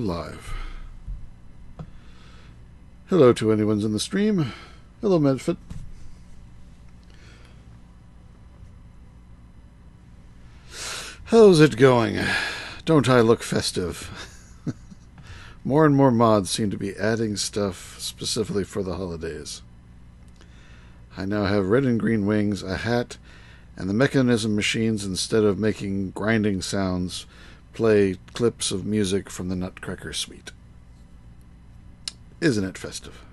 live. Hello to anyone's in the stream. Hello, Medfit. How's it going? Don't I look festive? More and more mods seem to be adding stuff specifically for the holidays. I now have red and green wings, a hat, and the mechanism machines, instead of making grinding sounds, play clips of music from the Nutcracker Suite. Isn't it festive?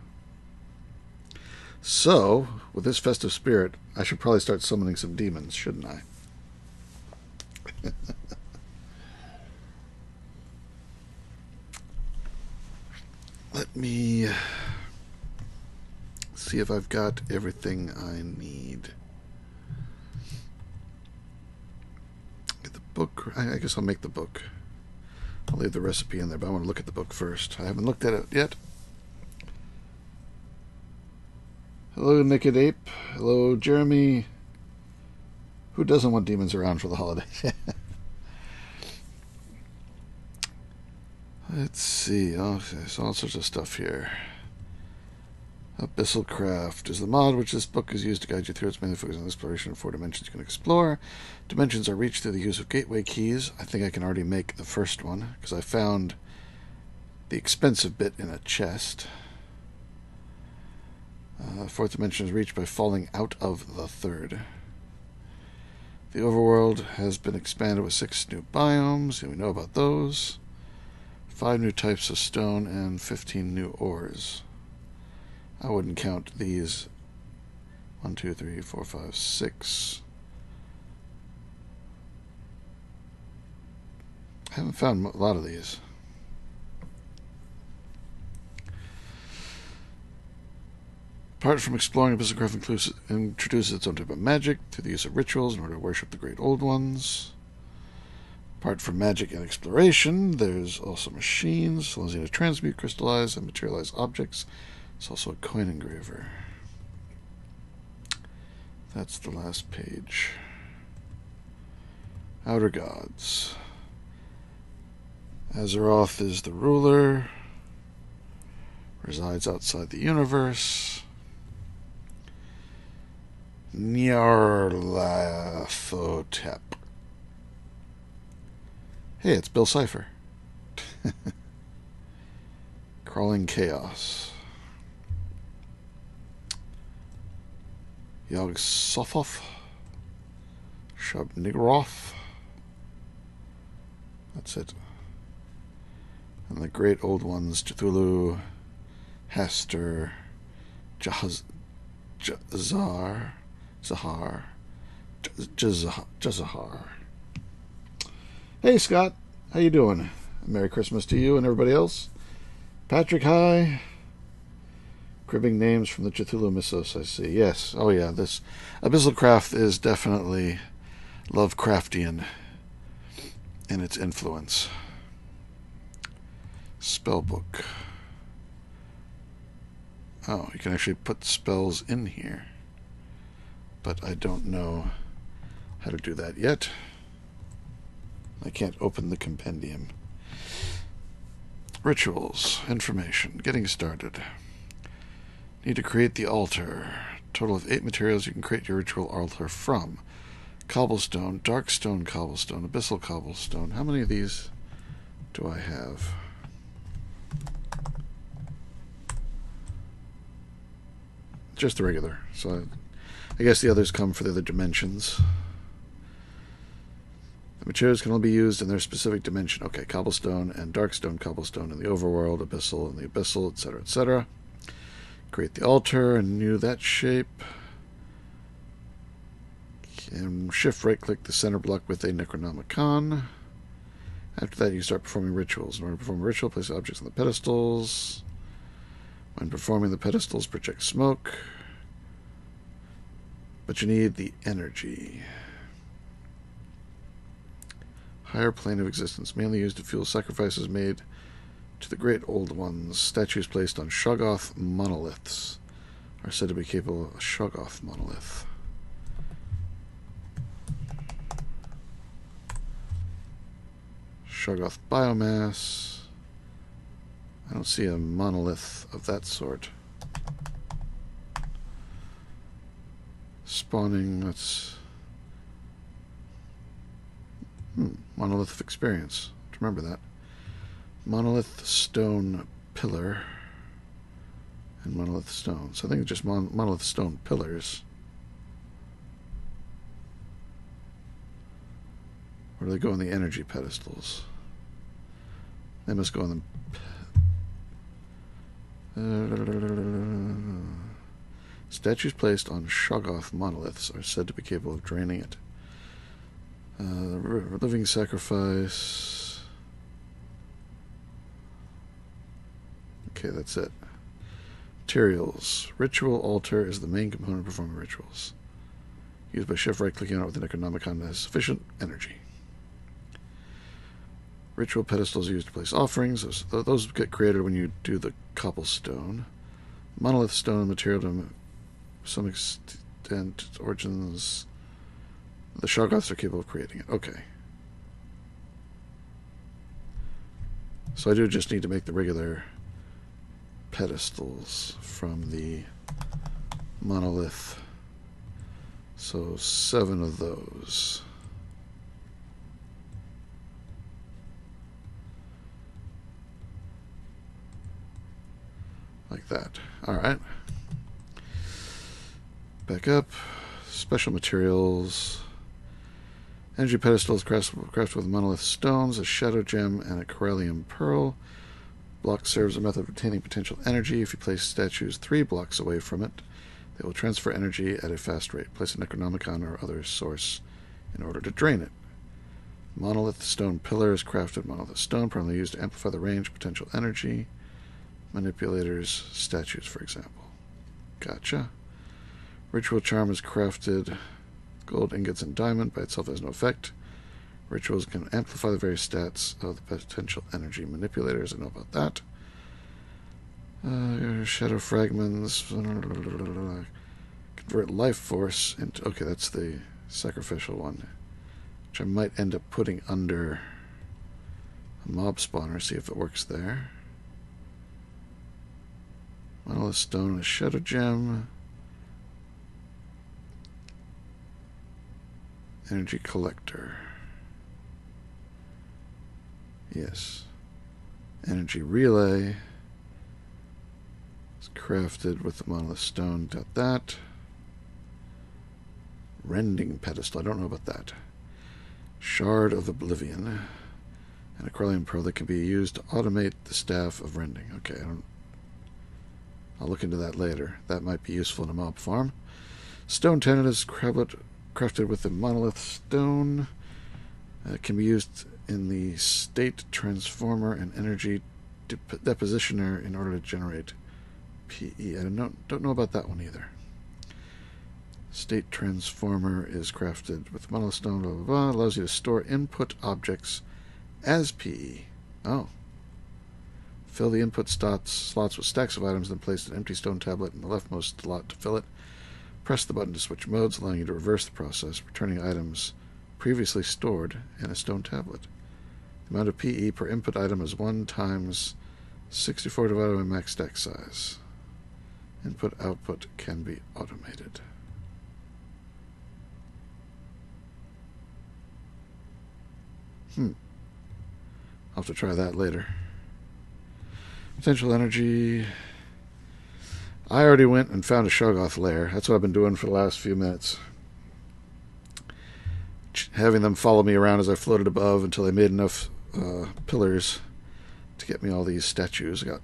So, with this festive spirit, I should probably start summoning some demons, shouldn't I? Let me see if I've got everything I need. Get the book. I guess I'll make the book. I'll leave the recipe in there, but I want to look at the book first. I haven't looked at it yet. Hello, Naked Ape. Hello, Jeremy. Who doesn't want demons around for the holidays? Let's see. Oh, there's all sorts of stuff here. Abyssal Craft is the mod which this book is used to guide you through. It's mainly focused on exploration of 4 dimensions you can explore. Dimensions are reached through the use of gateway keys. I think I can already make the first one because I found the expensive bit in a chest. 4th dimension is reached by falling out of the 3rd. The overworld has been expanded with 6 new biomes, and we know about those. 5 new types of stone and 15 new ores. I wouldn't count these. 1, 2, 3, 4, 5, 6. I haven't found a lot of these. Apart from exploring, Abyssal Craft introduces its own type of magic through the use of rituals in order to worship the Great Old Ones. Apart from magic and exploration, there's also machines, allows you to transmute, crystallize, and materialize objects. It's also a coin engraver. That's the last page. Outer Gods. Azeroth is the ruler. Resides outside the universe. Nyarlathotep. Hey, it's Bill Cipher. Crawling Chaos. Yog-Sothoth. Shub-Nigroth. That's it. And the Great Old Ones, Cthulhu, Haster, Jazahar. Hey, Scott. How you doing? Merry Christmas to you and everybody else. Patrick, hi. Cribbing names from the Cthulhu mythos, I see. Yes. Oh, yeah. This Abyssal Craft is definitely Lovecraftian in its influence. Spellbook. Oh, you can actually put spells in here. But I don't know how to do that yet. I can't open the compendium. Rituals. Information. Getting started. Need to create the altar. Total of 8 materials you can create your ritual altar from. Cobblestone, darkstone cobblestone, abyssal cobblestone. How many of these do I have? Just the regular. So I guess the others come for the other dimensions. The materials can only be used in their specific dimension. Okay, cobblestone and darkstone cobblestone in the overworld, abyssal in the abyssal, etc., etc. Create the altar and renew that shape. And shift right click the center block with a Necronomicon. After that, you start performing rituals. In order to perform a ritual, place objects on the pedestals. When performing the pedestals, project smoke. But you need the energy. Higher plane of existence, mainly used to fuel sacrifices made to the Great Old Ones. Statues placed on Shoggoth monoliths are said to be capable of a Shoggoth monolith. Shoggoth biomass. I don't see a monolith of that sort. Spawning, let's... monolith of experience. Remember that. Monolith stone pillar and monolith stone. So I think it's just monolith stone pillars. Or do they go on the energy pedestals? They must go on the... Statues placed on Shoggoth monoliths are said to be capable of draining it. Living sacrifice. Okay, that's it. Materials. Ritual altar is the main component of performing rituals. Used by chef right-clicking on it with an Necronomicon that has sufficient energy. Ritual pedestals are used to place offerings. Those get created when you do the cobblestone. Monolith stone material to some extent origins. The Shoggoths are capable of creating it. Okay. So I do just need to make the regular pedestals from the monolith. So 7 of those. Like that. Alright. Back up. Special materials. Energy pedestals crafted with monolith stones, a shadow gem, and a corellium pearl. Block serves a method of obtaining potential energy. If you place statues 3 blocks away from it, they will transfer energy at a fast rate. Place a Necronomicon or other source in order to drain it. Monolith stone pillar is crafted monolith stone, primarily used to amplify the range of potential energy. Manipulators, statues, for example. Gotcha. Ritual charm is crafted gold, ingots, and diamond. By itself has no effect. Rituals can amplify the various stats of the potential energy manipulators. I know about that. Shadow fragments. Convert life force into... Okay, that's the sacrificial one. Which I might end up putting under a mob spawner. See if it works there. Monolith stone, a shadow gem. Energy collector. Yes. Energy relay. It's crafted with the monolith stone. Got that. Rending pedestal. I don't know about that. Shard of Oblivion. And a corellium pearl that can be used to automate the staff of rending. Okay, I'll look into that later. That might be useful in a mob farm. Stone tenet is crafted with the monolith stone. Can be used in the state transformer and energy depositioner in order to generate PE. I don't know about that one either. State transformer is crafted with monolith stone, blah, blah, blah. Allows you to store input objects as PE. Oh. Fill the input slots with stacks of items, then place an empty stone tablet in the leftmost slot to fill it. Press the button to switch modes, allowing you to reverse the process, returning items previously stored in a stone tablet. The amount of PE per input item is 1 times 64 divided by max stack size. Input-output can be automated. I'll have to try that later. Potential energy. I already went and found a Shoggoth lair. That's what I've been doing for the last few minutes. Having them follow me around as I floated above until they made enough pillars to get me all these statues. I got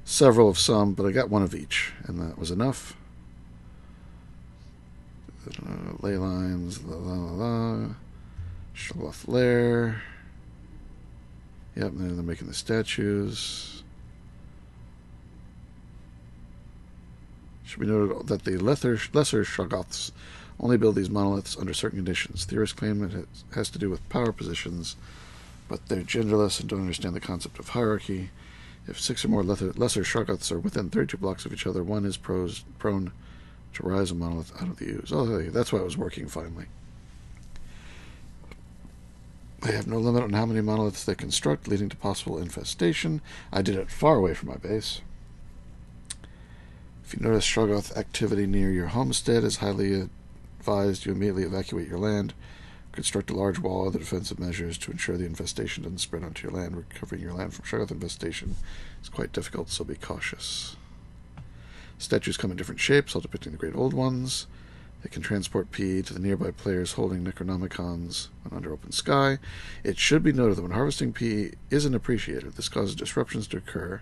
several of some, but I got one of each, and that was enough. Ley lines, Shoggoth lair. Yep, and then they're making the statues. Should be noted that the lesser Shoggoths only build these monoliths under certain conditions. Theorists claim it has to do with power positions, but they're genderless and don't understand the concept of hierarchy. If 6 or more lesser Shoggoths are within 32 blocks of each other, one is prone to rise a monolith out of the ooze. Oh, hey, that's why it was working finally. I have no limit on how many monoliths they construct, leading to possible infestation. I did it far away from my base. If you notice Shoggoth activity near your homestead, is highly advised you immediately evacuate your land. Construct a large wall or other defensive measures to ensure the infestation doesn't spread onto your land. Recovering your land from Shoggoth infestation is quite difficult, so be cautious. Statues come in different shapes, all depicting the great old ones. They can transport PE to the nearby players holding Necronomicons when under open sky. It should be noted that when harvesting PE isn't appreciated, this causes disruptions to occur,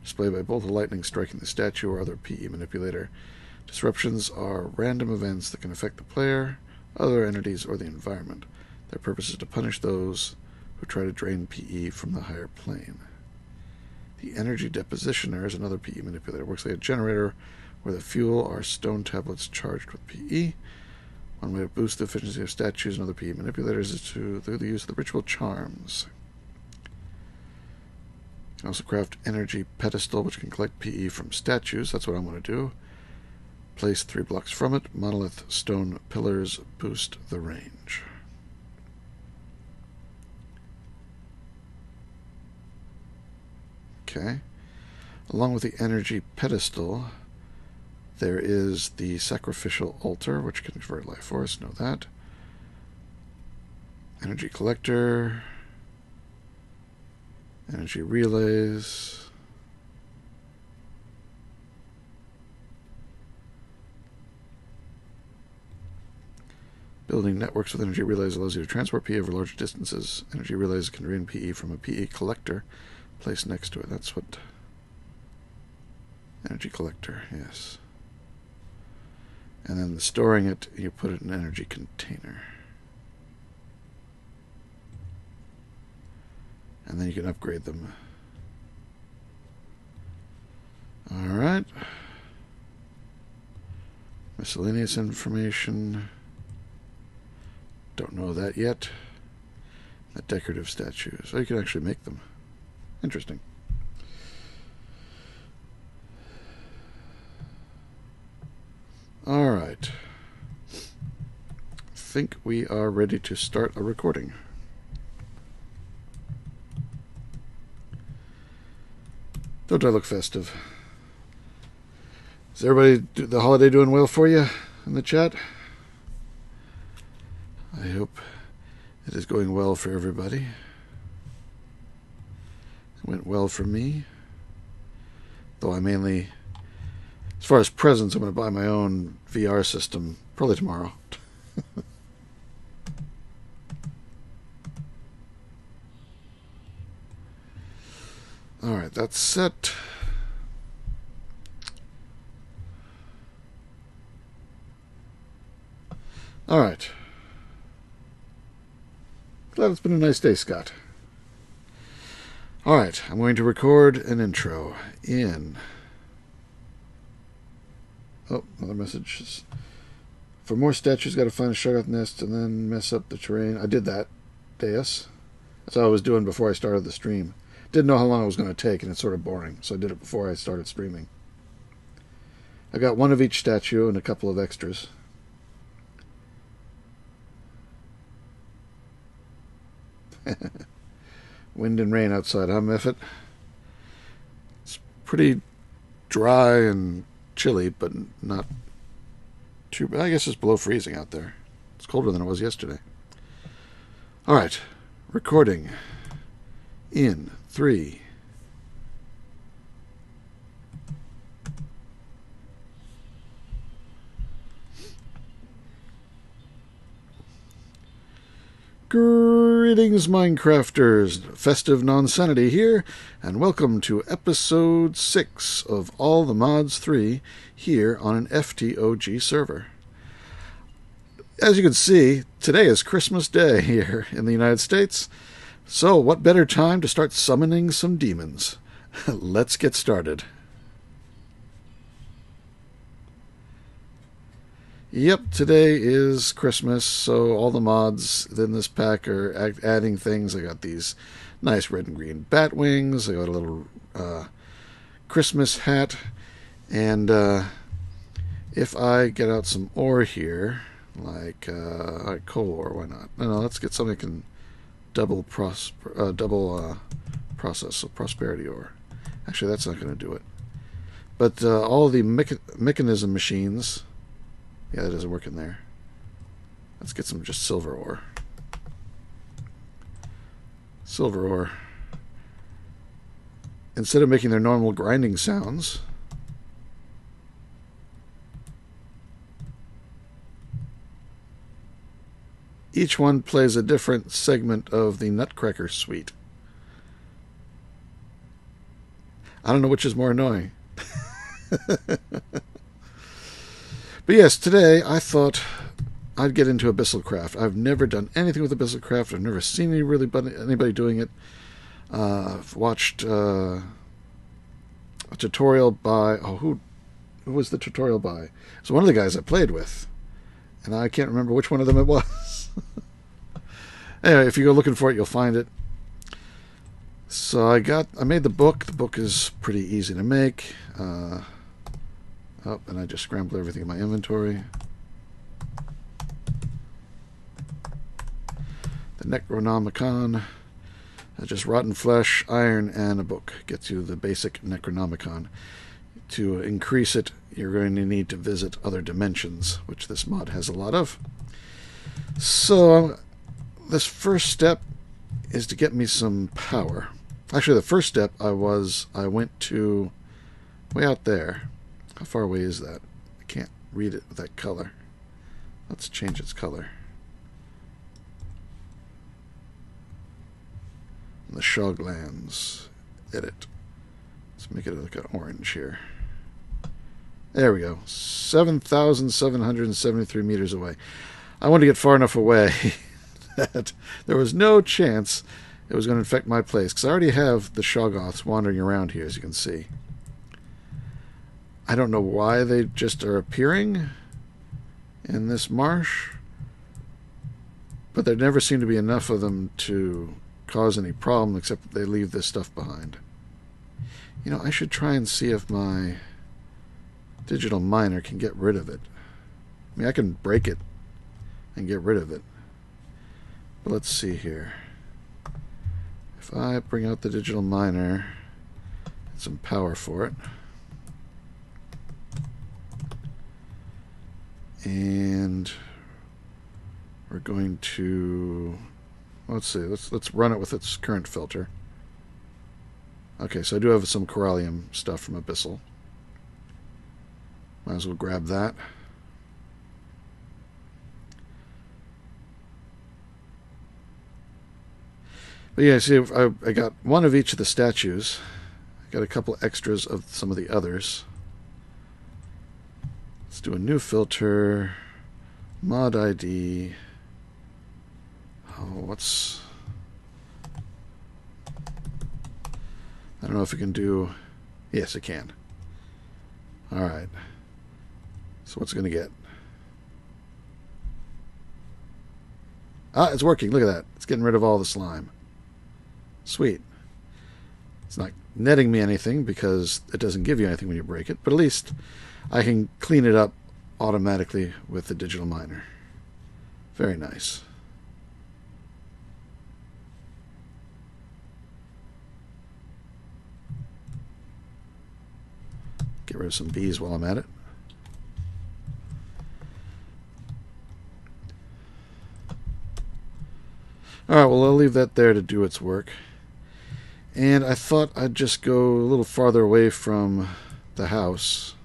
displayed by bolt of lightning striking the statue or other PE manipulator. Disruptions are random events that can affect the player, other entities, or the environment. Their purpose is to punish those who try to drain PE from the higher plane. The Energy Depositioner is another PE manipulator. It works like a generator where the fuel are stone tablets charged with PE. One way to boost the efficiency of statues and other PE manipulators is through the use of the ritual charms. You can also craft Energy Pedestal, which can collect PE from statues. That's what I'm going to do. Place 3 blocks from it. Monolith stone pillars boost the range. Okay. Along with the Energy Pedestal, there is the Sacrificial Altar, which can convert life force. Know that. Energy Collector. Energy Relays. Building networks with energy relays allows you to transport PE over large distances. Energy relays can drain PE from a PE collector placed next to it. That's what... Energy collector, yes. And then storing it, you put it in an energy container. And then you can upgrade them. Alright. Miscellaneous information... Don't know that yet. The decorative statues. Oh, you can actually make them. Interesting. All right. I think we are ready to start a recording. Don't I look festive? Is everybody, the holiday doing well for you in the chat? I hope it is going well for everybody. It went well for me. Though I mainly, as far as presents, I'm going to buy my own VR system probably tomorrow. Alright, that's set. Alright. Glad it's been a nice day, Scott. Alright, I'm going to record an intro in... Oh, another message. For more statues, got to find a Shoggoth nest and then mess up the terrain. I did that, Deus. That's what I was doing before I started the stream. Didn't know how long it was going to take, and it's sort of boring, so I did it before I started streaming. I got one of each statue and a couple of extras. Wind and rain outside, huh, Miffit? It's pretty dry and chilly, but not too bad. I guess it's below freezing out there. It's colder than it was yesterday. Alright, recording in 3. Greetings, Minecrafters. Festive Nonsanity here, and welcome to episode 6 of All the Mods 3 here on an FTOG server. As you can see, today is Christmas Day here in the United States, so what better time to start summoning some demons? Let's get started. Yep, today is Christmas, so all the mods in this pack are adding things. I got these nice red and green bat wings. I got a little Christmas hat. And if I get out some ore here, like coal ore, why not? No, let's get something that can double process, so prosperity ore. Actually, that's not going to do it. But all the mechanism machines, yeah, that doesn't work in there. Let's get some just silver ore. Silver ore. Instead of making their normal grinding sounds, each one plays a different segment of the Nutcracker suite. I don't know which is more annoying. But yes, today I thought I'd get into Abyssal Craft. I've never done anything with Abyssal Craft. I've never seen anybody doing it. I've watched a tutorial by... Oh, who was the tutorial by? It's one of the guys I played with. And I can't remember which one of them it was. Anyway, if you go looking for it, you'll find it. So I made the book. The book is pretty easy to make. And I just scrambled everything in my inventory. The Necronomicon. Just rotten flesh, iron, and a book gets you the basic Necronomicon. To increase it, you're going to need to visit other dimensions, which this mod has a lot of. So, this first step is to get me some power. Actually, the first step I went to way out there. How far away is that? I can't read it with that color. Let's change its color. The Shoglands. Edit. Let's make it like an orange here. There we go. 7,773 meters away. I wanted to get far enough away that there was no chance it was going to infect my place, because I already have the Shoggoths wandering around here, as you can see. I don't know why they just are appearing in this marsh, but there never seem to be enough of them to cause any problem, except that they leave this stuff behind. You know, I should try and see if my digital miner can get rid of it. I mean, I can break it and get rid of it. But let's see here. If I bring out the digital miner and some power for it, and we're going to, let's see, let's run it with its current filter. Okay, so I do have some corallium stuff from Abyssal. Might as well grab that. But yeah, see, I got one of each of the statues. I got a couple extras of some of the others. Let's do a new filter. Mod ID. Oh, what's... I don't know if it can do... Yes, it can. Alright. So what's it going to get? Ah, it's working. Look at that. It's getting rid of all the slime. Sweet. It's not netting me anything because it doesn't give you anything when you break it, but at least I can clean it up automatically with the digital miner. Very nice. Get rid of some bees while I'm at it. Alright, well, I'll leave that there to do its work. And I thought I'd just go a little farther away from the house,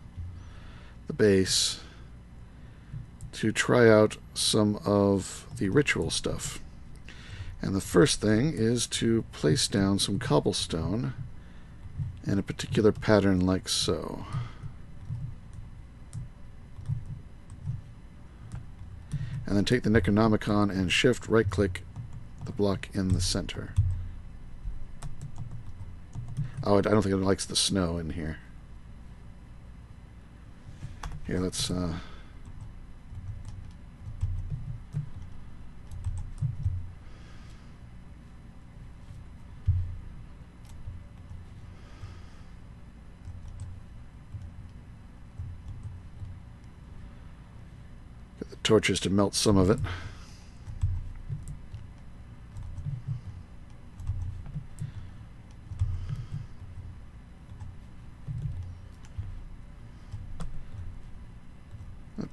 the base, to try out some of the ritual stuff. And the first thing is to place down some cobblestone in a particular pattern like so. And then take the Necronomicon and shift right-click the block in the center. Oh, I don't think it likes the snow in here. Here, let's... Get the torches to melt some of it.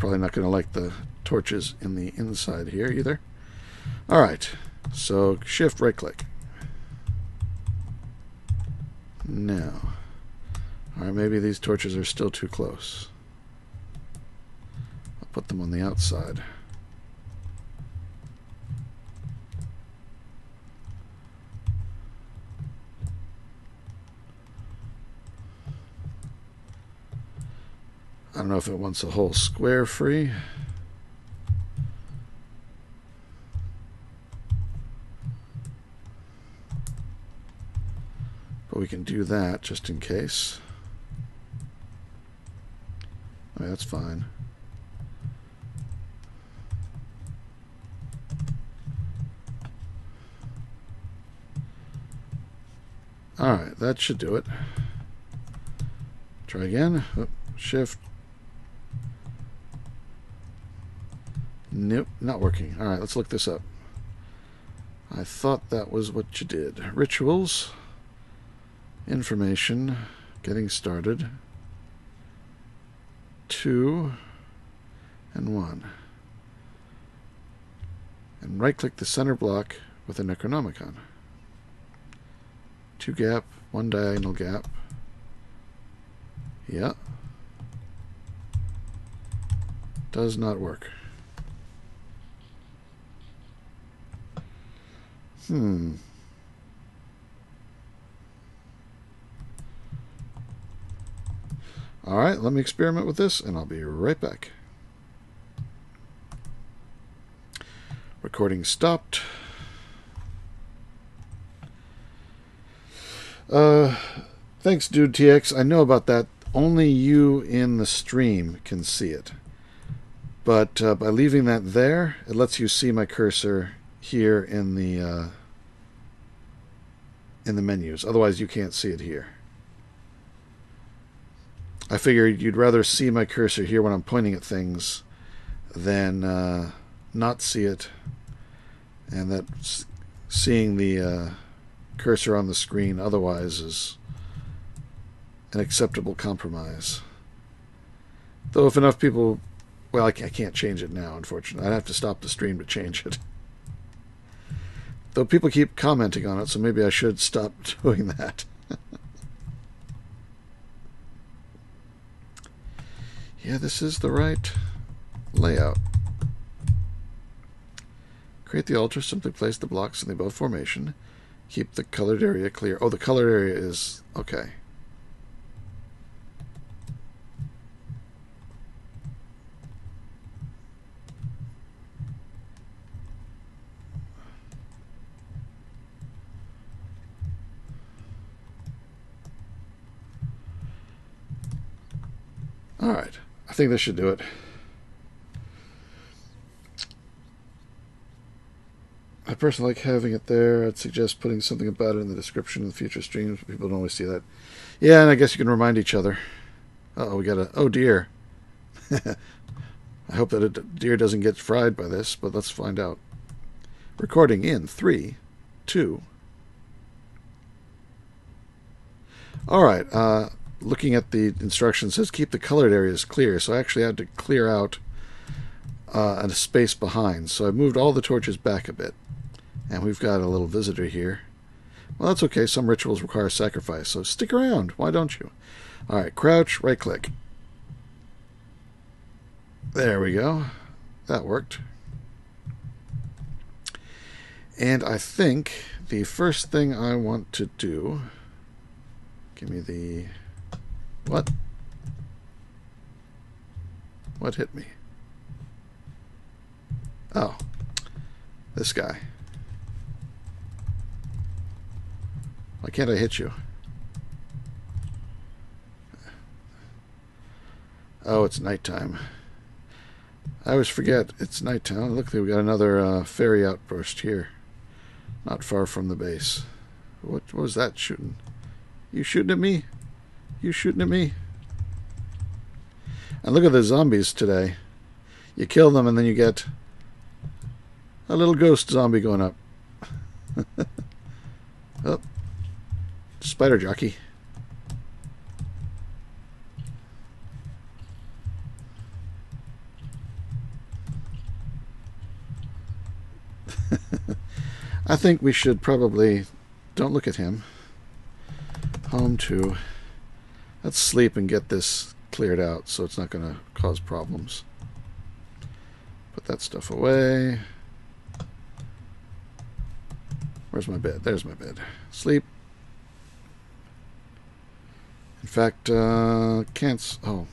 probably not going to like the torches in the inside here either. Alright, so shift right click. Now, alright, maybe these torches are still too close. I'll put them on the outside. I don't know if it wants a whole square free. But we can do that just in case. I mean, that's fine. Alright, that should do it. Try again. Oh, shift. Nope, not working. Alright, let's look this up. I thought that was what you did. Rituals. Information. Getting started. 2 and 1. And right-click the center block with a Necronomicon. 2 gap, 1 diagonal gap. Yeah. Does not work. Alright, let me experiment with this, and I'll be right back. Recording stopped. Thanks, Dude TX. I know about that. Only you in the stream can see it. But by leaving that there, it lets you see my cursor here in the menus. Otherwise, you can't see it here. I figured you'd rather see my cursor here when I'm pointing at things than not see it, and that seeing the cursor on the screen otherwise is an acceptable compromise. Though if enough people... Well, I can't change it now, unfortunately. I'd have to stop the stream to change it. Though people keep commenting on it, so maybe I should stop doing that. Yeah, this is the right layout. Create the altar, simply place the blocks in the above formation. Keep the colored area clear. Oh, the colored area is... okay. Alright, I think this should do it. I personally like having it there. I'd suggest putting something about it in the description in the future streams. People don't always see that. Yeah, and I guess you can remind each other. Uh-oh, we got a... oh, dear. I hope that a deer doesn't get fried by this, but let's find out. Recording in 3, 2. Alright, looking at the instructions, it says keep the colored areas clear, so I actually had to clear out a space behind. So I moved all the torches back a bit. And we've got a little visitor here. Well, that's okay. Some rituals require sacrifice, so stick around. Why don't you? Alright, crouch, right-click. There we go. That worked. And I think the first thing I want to do... Give me the... What? What hit me? Oh. This guy. Why can't I hit you? Oh, it's nighttime. I always forget it's nighttime. Look, we got another fairy outburst here. Not far from the base. What was that shooting? You shooting at me? You shooting at me? And look at the zombies today. You kill them and then you get a little ghost zombie going up. Oh. Spider jockey. I think we should probably... Don't look at him. Home to... Let's sleep and get this cleared out so it's not going to cause problems. Put that stuff away. Where's my bed? There's my bed. Sleep. In fact, can't... Oh.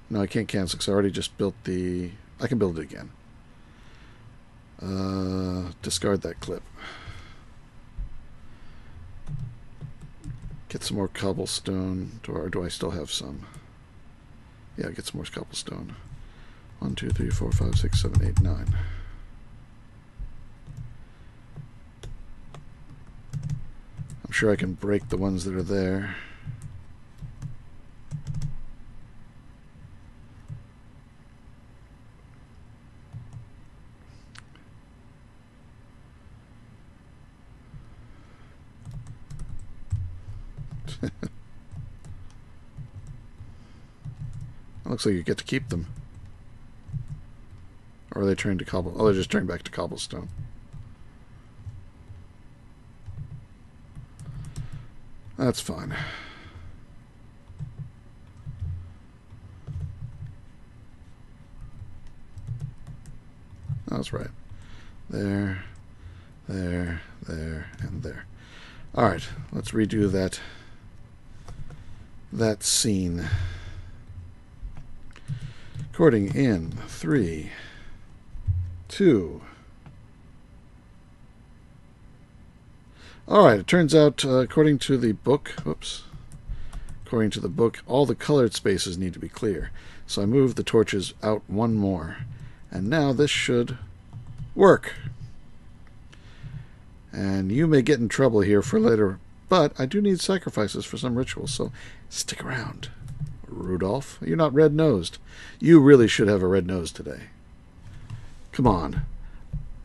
No, I can't cancel because I already just built the... I can build it again. Discard that clip. Get some more cobblestone. Or do I still have some? Yeah, get some more cobblestone. 1, 2, 3, 4, 5, 6, 7, 8, 9. I'm sure I can break the ones that are there. Looks like you get to keep them. Or are they turning to cobble? Oh, they're just turning back to cobblestone. That's fine. That's right. There, there, there, and there. Alright, let's redo that scene. Recording in 3, 2. Alright, it turns out, according to the book, according to the book, all the colored spaces need to be clear. So I moved the torches out one more. And now this should work. And you may get in trouble here for later, but I do need sacrifices for some rituals, so stick around. Rudolph, you're not red-nosed. You really should have a red nose today. Come on.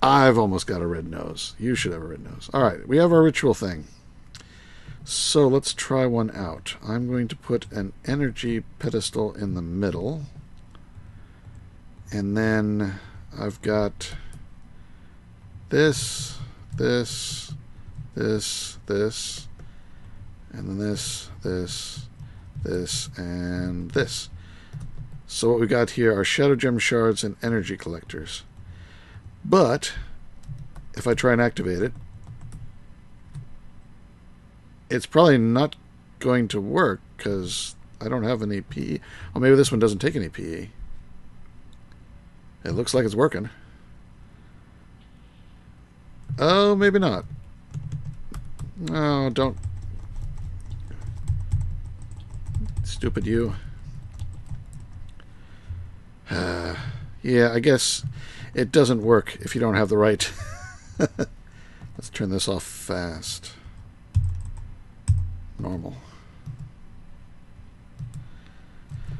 I've almost got a red nose. You should have a red nose. All right, we have our ritual thing. So let's try one out. I'm going to put an energy pedestal in the middle. And then I've got this, this, this, this, and then this, and this. So what we got here are shadow gem shards and energy collectors. But if I try and activate it, it's probably not going to work because I don't have any PE. Oh, maybe this one doesn't take any PE. It looks like it's working. Oh, maybe not. No, don't. Stupid you. Yeah, I guess it doesn't work if you don't have the right... Let's turn this off fast. Normal.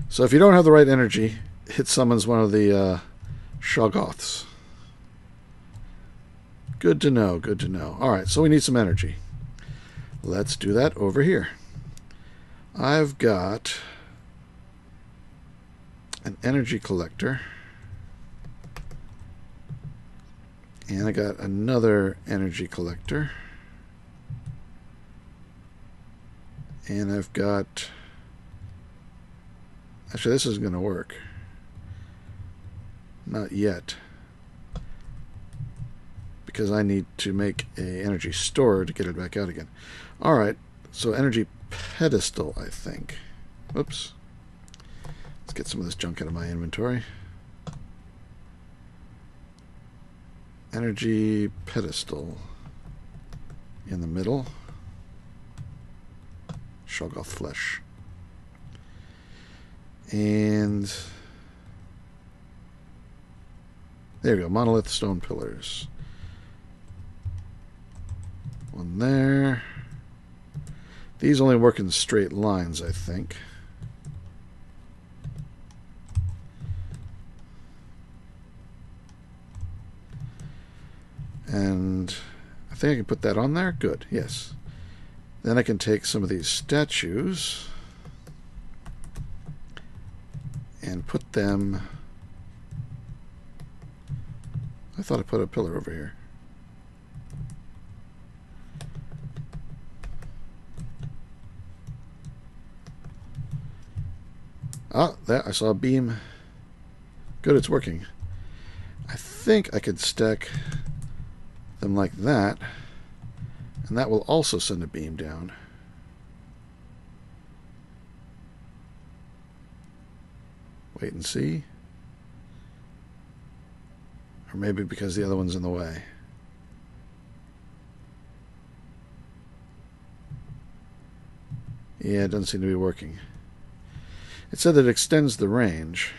So if you don't have the right energy, it summons one of the Shoggoths. Good to know, good to know. Alright, so we need some energy. Let's do that over here. I've got an energy collector. And I got another energy collector. And I've got... Actually, this isn't going to work. Not yet. Because I need to make an energy store to get it back out again. Alright, so energy pedestal, I think. Oops. Let's get some of this junk out of my inventory. Energy pedestal in the middle. Shoggoth flesh. And there we go, monolith stone pillars. One there. These only work in straight lines, I think. And I think I can put that on there. Good, yes. Then I can take some of these statues and put them I thought I put a pillar over here. Ah, there, I saw a beam. Good, it's working. I think I could stack them like that, and that will also send a beam down. Wait and see. Or maybe because the other one's in the way. Yeah, it doesn't seem to be working. It said that it extends the range.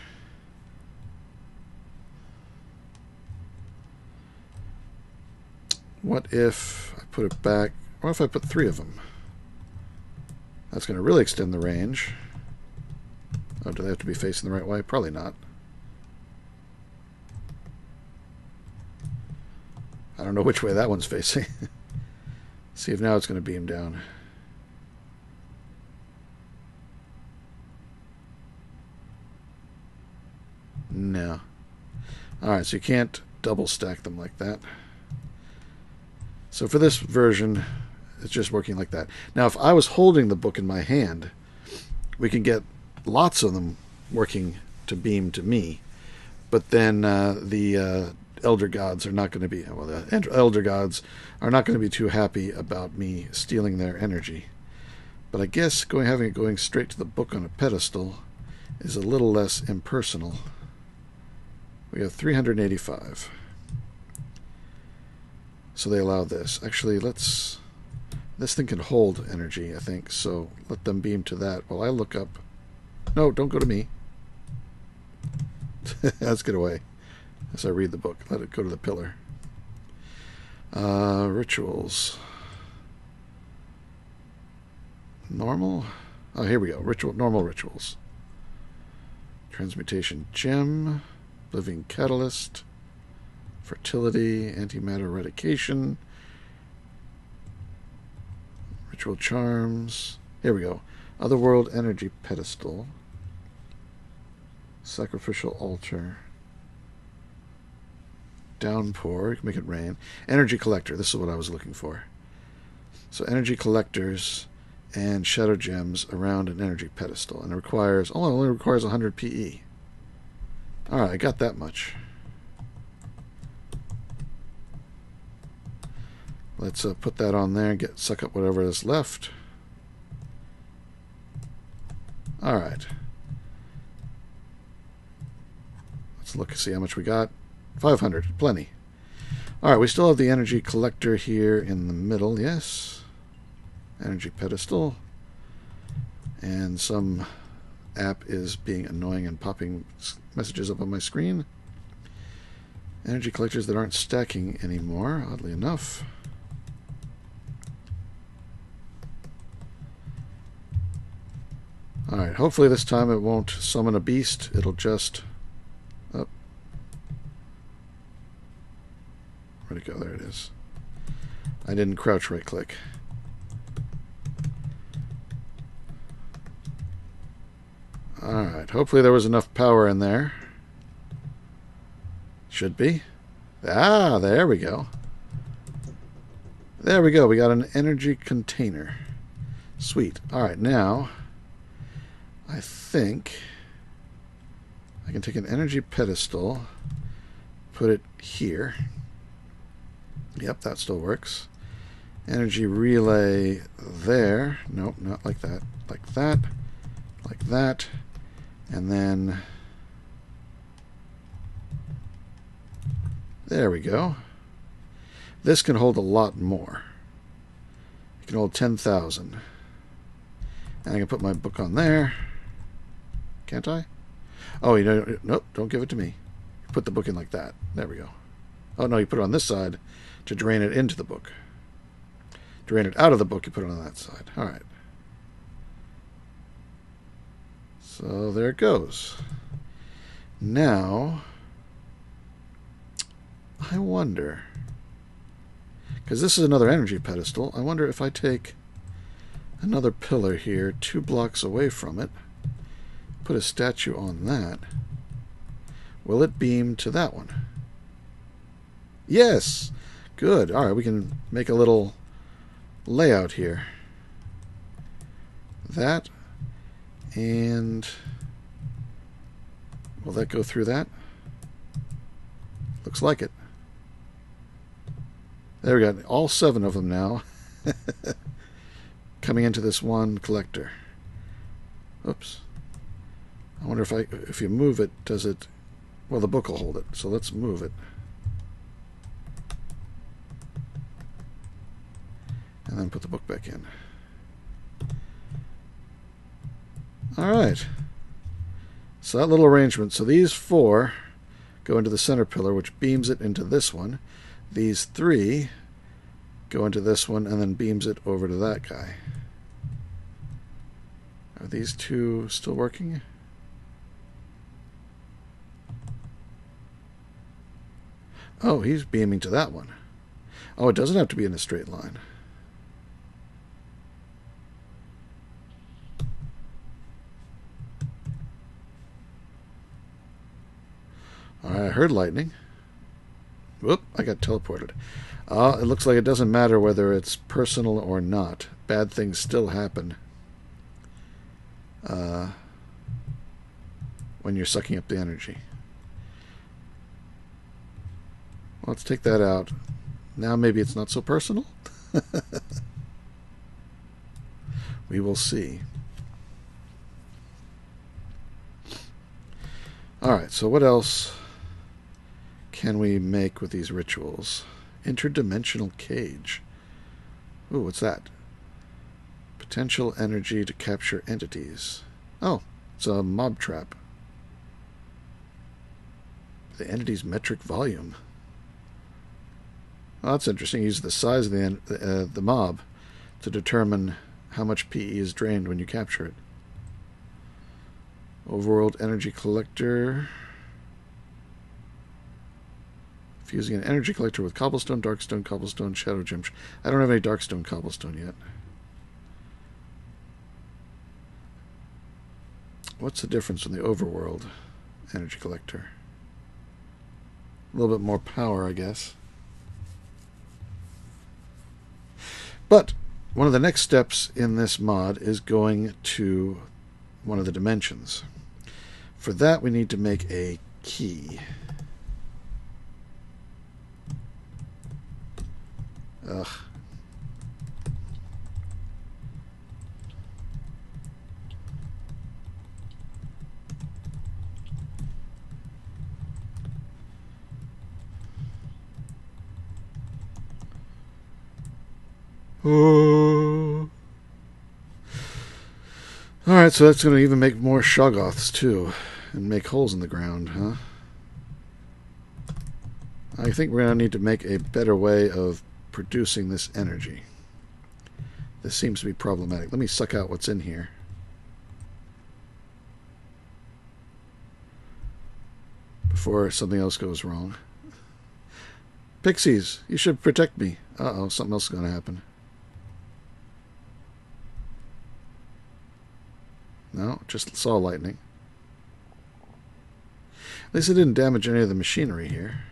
What if I put it back? What if I put 3 of them? That's going to really extend the range. Oh, do they have to be facing the right way? Probably not. I don't know which way that one's facing. See if now it's going to beam down. No. Alright, so you can't double stack them like that. So for this version, it's just working like that. Now, if I was holding the book in my hand, we can get lots of them working to beam to me. But then the elder gods are not going to be, well, the elder gods are not going to be too happy about me stealing their energy. But I guess having it going straight to the book on a pedestal is a little less impersonal. We have 385. So they allow this. Actually, this thing can hold energy, I think, so let them beam to that while I look up. No, don't go to me. Let's get away as I read the book. Let it go to the pillar. Rituals. Normal? Oh, here we go. Normal rituals. Transmutation gem. Living catalyst. Fertility. Antimatter eradication. Ritual charms. Here we go. Otherworld energy pedestal. Sacrificial altar. Downpour. You can make it rain. Energy collector. This is what I was looking for. So energy collectors and shadow gems around an energy pedestal. And it requires, only requires 100 PE. Alright, I got that much. Let's put that on there and suck up whatever is left. Alright. Let's look and see how much we got. 500. Plenty. Alright, we still have the energy collector here in the middle. Yes. Energy pedestal. And some app is being annoying and popping messages up on my screen. Energy collectors that aren't stacking anymore, oddly enough. Alright, hopefully this time it won't summon a beast. It'll just... Oh. Where'd it go? There it is. I didn't crouch right click. Alright, hopefully there was enough power in there. Should be. Ah, there we go. There we go. We got an energy container. Sweet. Alright, now I think I can take an energy pedestal, put it here. Yep, that still works. Energy relay there. Nope, not like that. Like that. Like that. And then there we go. This can hold a lot more. It can hold 10,000. And I can put my book on there. Can't I? Oh, you know, nope, don't give it to me. Put the book in like that. There we go. Oh, no, you put it on this side to drain it into the book. Drain it out of the book, you put it on that side. All right. So there it goes. Now, I wonder, because this is another energy pedestal, I wonder if I take another pillar here 2 blocks away from it, put a statue on that, will it beam to that one? Yes! Good. Alright, we can make a little layout here. That. And will that go through that? Looks like it. There we go. All 7 of them now. Coming into this one collector. Oops. I wonder if you move it, does it... Well, the book will hold it, so let's move it. And then put the book back in. Alright. So that little arrangement. So these 4 go into the center pillar, which beams it into this one. These 3 go into this one and then beams it over to that guy. Are these 2 still working? Oh, he's beaming to that one. Oh, it doesn't have to be in a straight line. Alright, I heard lightning. Whoop, I got teleported. It looks like it doesn't matter whether it's personal or not. Bad things still happen when you're sucking up the energy. Let's take that out. Now maybe it's not so personal? We will see. Alright, so what else can we make with these rituals? Interdimensional cage. Ooh, what's that? Potential energy to capture entities. Oh, it's a mob trap. The entity's metric volume. Oh, that's interesting. Use the size of the mob to determine how much PE is drained when you capture it. Overworld energy collector. Fusing an energy collector with cobblestone, darkstone, cobblestone, shadow gem. I don't have any darkstone cobblestone yet. What's the difference in the overworld energy collector? A little bit more power, I guess. But one of the next steps in this mod is going to one of the dimensions. For that, we need to make a key. Ugh. Oh. Alright, so that's going to even make more Shoggoths, too. And make holes in the ground, huh? I think we're going to need to make a better way of producing this energy. This seems to be problematic. Let me suck out what's in here. Before something else goes wrong. Pixies, you should protect me. Uh-oh, something else is going to happen. No, just saw lightning. At least it didn't damage any of the machinery here.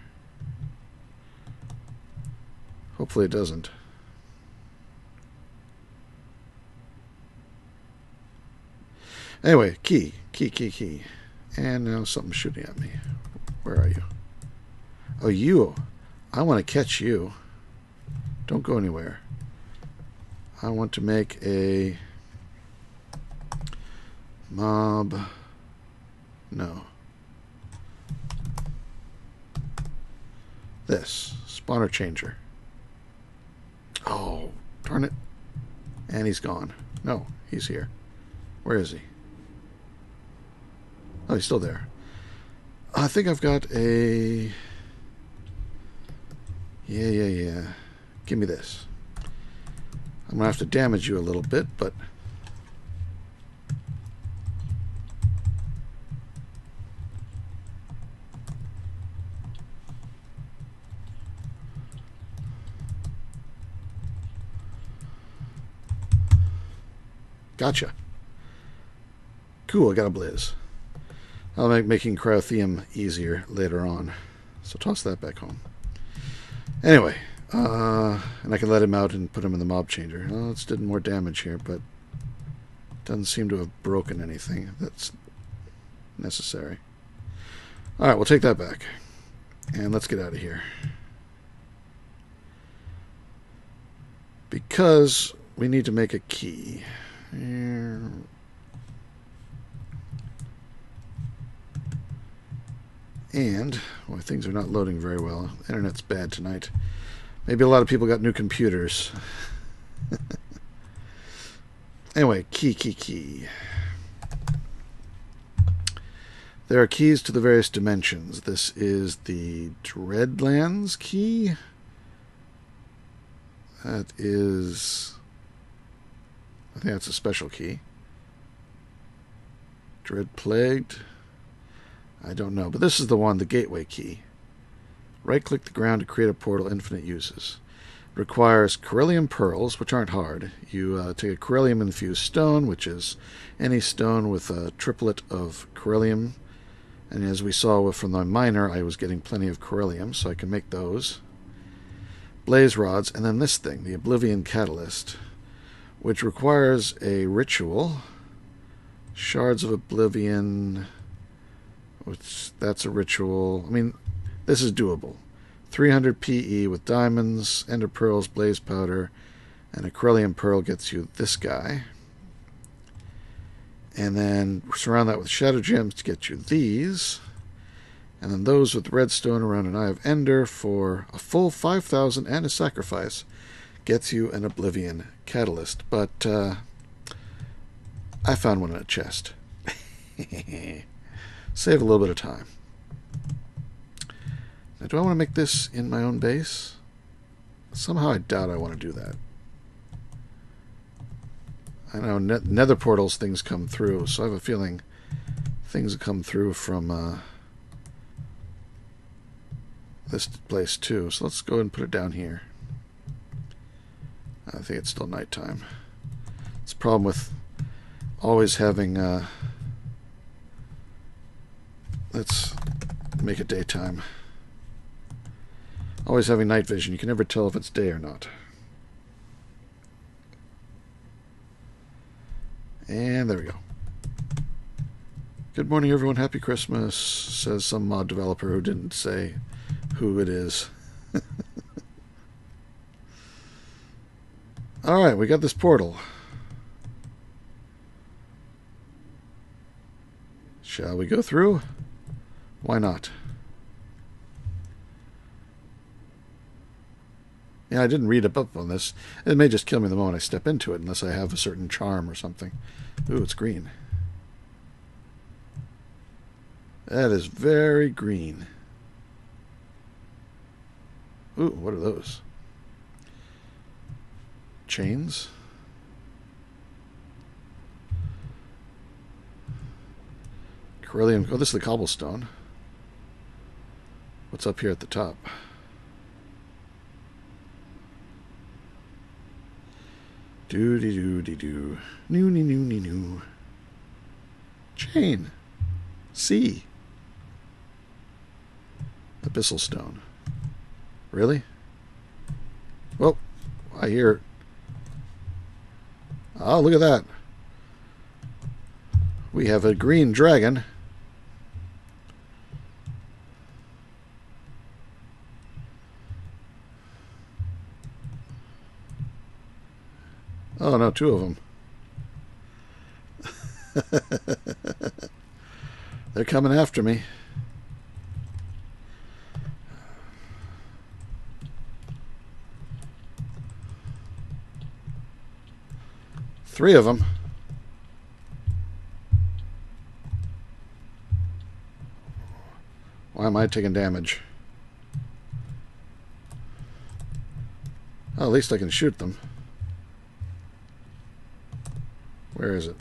Hopefully it doesn't. Anyway, key. And now something's shooting at me. Where are you? Oh, you. I want to catch you. Don't go anywhere. I want to make a mob. No. This. Spawner changer. Oh, darn it. And he's gone. No, he's here. Where is he? Oh, he's still there. I think I've got a... Yeah. Give me this. I'm going to have to damage you a little bit, but... Gotcha. Cool, I got a blizz. I'll make making cryotheum easier later on. So toss that back home. Anyway, and I can let him out and put him in the mob changer. Oh, it's did more damage here, but doesn't seem to have broken anything that's necessary. Alright, we'll take that back. And let's get out of here. Because we need to make a key. And, well, things are not loading very well. Internet's bad tonight. Maybe a lot of people got new computers. Anyway, key. There are keys to the various dimensions. This is the Dreadlands key. That is... I think that's a special key. Dread Plagued. I don't know, but this is the one, the gateway key. Right-click the ground to create a portal, infinite uses. It requires Corellium pearls, which aren't hard. You take a Corellium-infused stone, which is any stone with a triplet of Corellium. And as we saw from the miner, I was getting plenty of Corellium, so I can make those. Blaze rods, and then this thing, the Oblivion Catalyst, which requires a ritual. Shards of Oblivion... that's a ritual. I mean, this is doable. 300 PE with diamonds, ender pearls, blaze powder, and a Corellium pearl gets you this guy. And then surround that with shadow gems to get you these. And then those with redstone around an Eye of Ender for a full 5,000 and a sacrifice gets you an Oblivion Catalyst. But I found one in a chest. Save a little bit of time. Now, do I want to make this in my own base? Somehow I doubt I want to do that. I know nether portals things come through, so I have a feeling things come through from this place too. So let's go ahead and put it down here. I think it's still nighttime. It's a problem with always having... let's make it daytime. Always having night vision. You can never tell if it's day or not. And there we go. Good morning, everyone. Happy Christmas, says some mod developer who didn't say who it is. Alright, we got this portal. Shall we go through? Why not? Yeah, I didn't read up on this. It may just kill me the moment I step into it, unless I have a certain charm or something. Ooh, it's green. That is very green. Ooh, what are those? Chains? Corellium. Oh, this is the cobblestone. What's up here at the top? Doo-dee-doo-dee-doo. Noo-nee-noo-nee-noo. Chain. C. Abyssal stone. Really? Well, I hear... Oh, look at that. We have a green dragon. Oh, no, two of them. They're coming after me. Three of them. Why am I taking damage? Oh, at least I can shoot them. Where is it?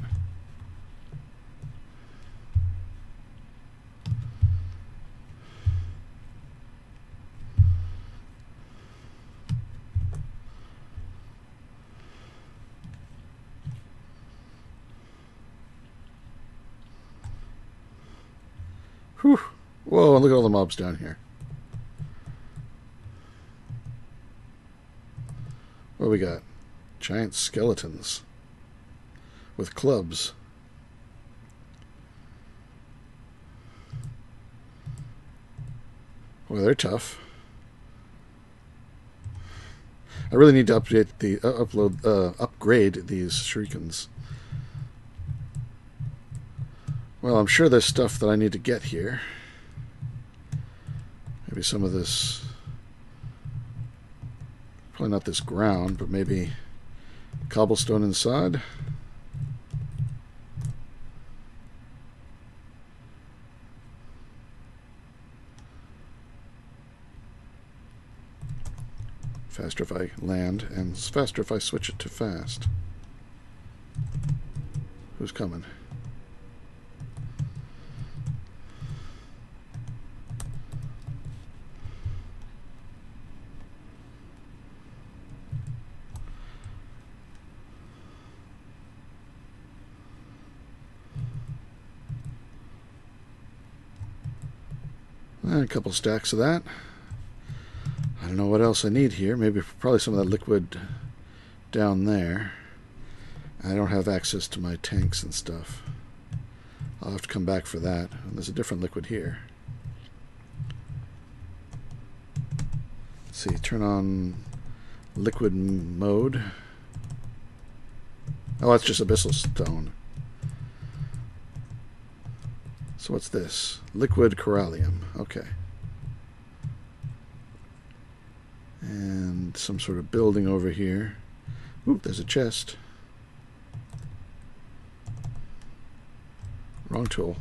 Whew. Whoa, look at all the mobs down here. What do we got? Giant skeletons with clubs. Well, they're tough. I really need to update the upgrade these shurikens. Well, I'm sure there's stuff that I need to get here. Maybe some of this. Probably not this ground, but maybe cobblestone inside. Faster if I land, and it's faster if I switch it to fast. Who's coming? And a couple stacks of that. I don't know what else I need here. Maybe probably some of that liquid down there. I don't have access to my tanks and stuff. I'll have to come back for that. And there's a different liquid here. Let's see, turn on liquid mode. Oh, that's just abyssal stone. So what's this? Liquid corallium. Okay. And some sort of building over here. Oop, there's a chest. Wrong tool.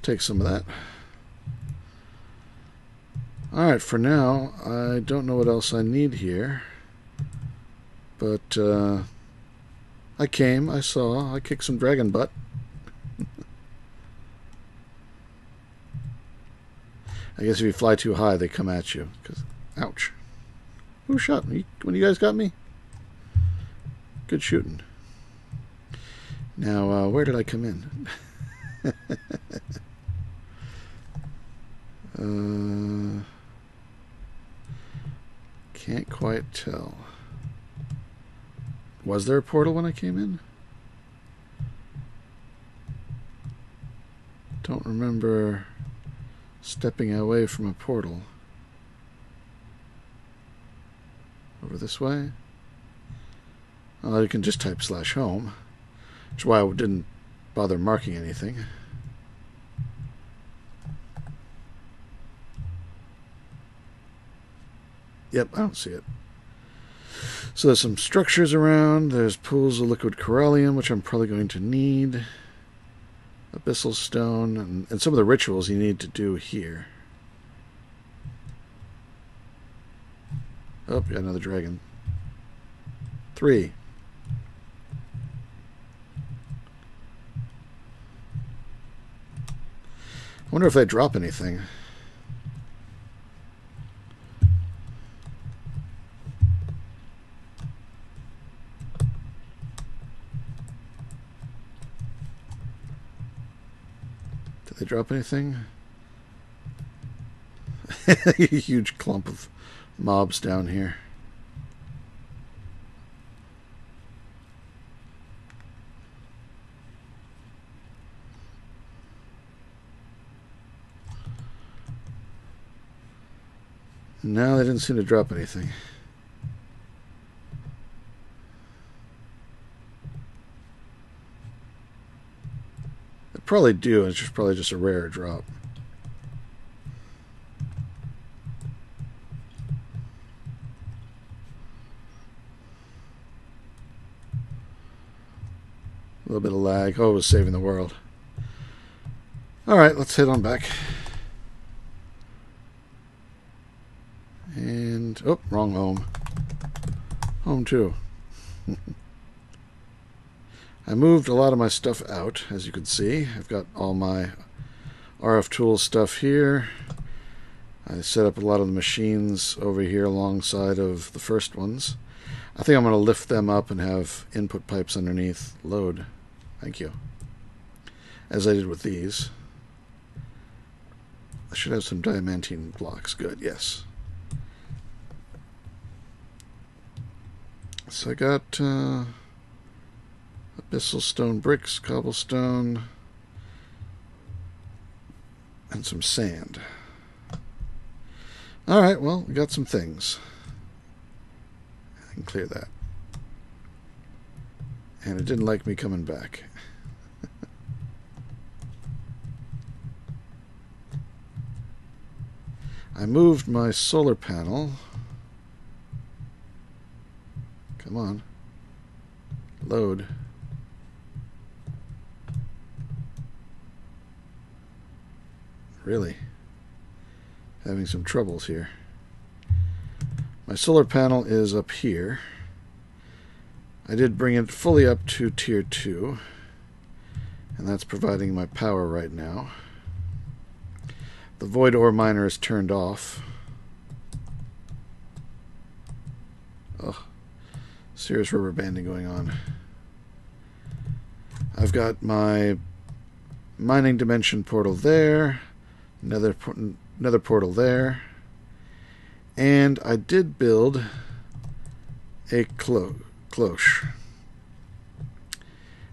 Take some of that. Alright, for now, I don't know what else I need here. But, I came, I saw, I kicked some dragon butt. I guess if you fly too high, they come at you. 'Cause, ouch. Who shot me? When you guys got me? Good shooting. Now, where did I come in? Can't quite tell. Was there a portal when I came in? Don't remember stepping away from a portal. Over this way? Well, you can just type /home, which is why I didn't bother marking anything. Yep, I don't see it. So there's some structures around. There's pools of liquid corallium, which I'm probably going to need. Abyssal stone, and some of the rituals you need to do here. Oh, got another dragon. 3. I wonder if they drop anything. Did they drop anything? A huge clump of mobs down here. No, they didn't seem to drop anything. They probably do, it's just probably just a rare drop. A little bit of lag. Oh, it was saving the world. Alright, let's head on back. And, oh, wrong home. Home 2. I moved a lot of my stuff out, as you can see. I've got all my RF Tools stuff here. I set up a lot of the machines over here alongside of the first ones. I think I'm going to lift them up and have input pipes underneath. Load. Thank you. As I did with these. I should have some diamantine blocks. Good, yes. So I got abyssal stone bricks, cobblestone, and some sand. Alright, well, we got some things. I can clear that. And it didn't like me coming back. I moved my solar panel. Come on. Load. Really? Having some troubles here. My solar panel is up here. I did bring it fully up to tier 2. And that's providing my power right now. The void ore miner is turned off. Ugh. Serious rubber banding going on. I've got my mining dimension portal there. Another portal there. And I did build a cloche.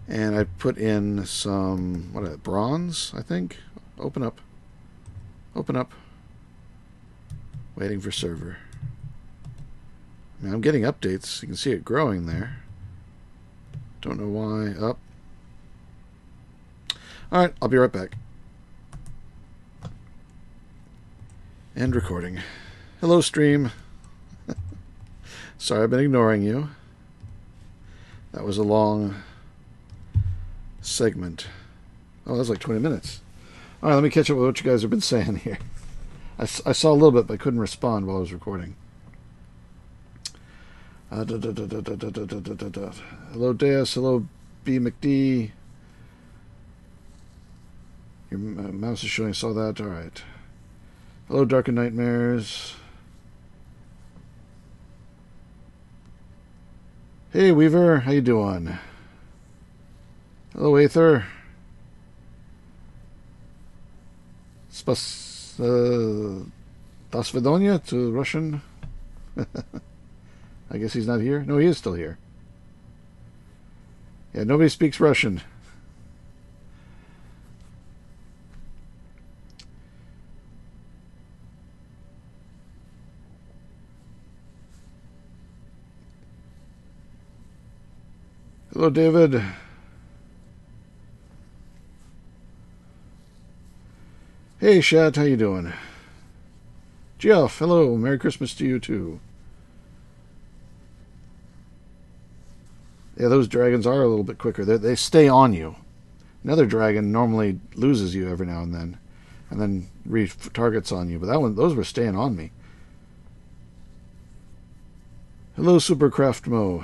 And I put in some, bronze, I think? Open up. Open up. Waiting for server. I mean, I'm getting updates. You can see it growing there. Don't know why. Up. Alright, I'll be right back. End recording. Hello, stream. Sorry, I've been ignoring you. That was a long segment. Oh, that was like 20 minutes. All right, let me catch up with what you guys have been saying here. I saw a little bit, but I couldn't respond while I was recording. Hello, Deus. Hello, B. McD. Your mouse is showing. Saw that. All right. Hello, Dark and Nightmares. Hey, Weaver. How you doing? Hello, Aether. Das Vedonia to Russian. I guess he's not here. No, he is still here. Yeah, nobody speaks Russian. Hello, David. Hey, Shat, how you doing? Geoff, hello. Merry Christmas to you, too. Yeah, those dragons are a little bit quicker. They stay on you. Another dragon normally loses you every now and then re-targets on you. But those were staying on me. Hello, Supercraft Mo.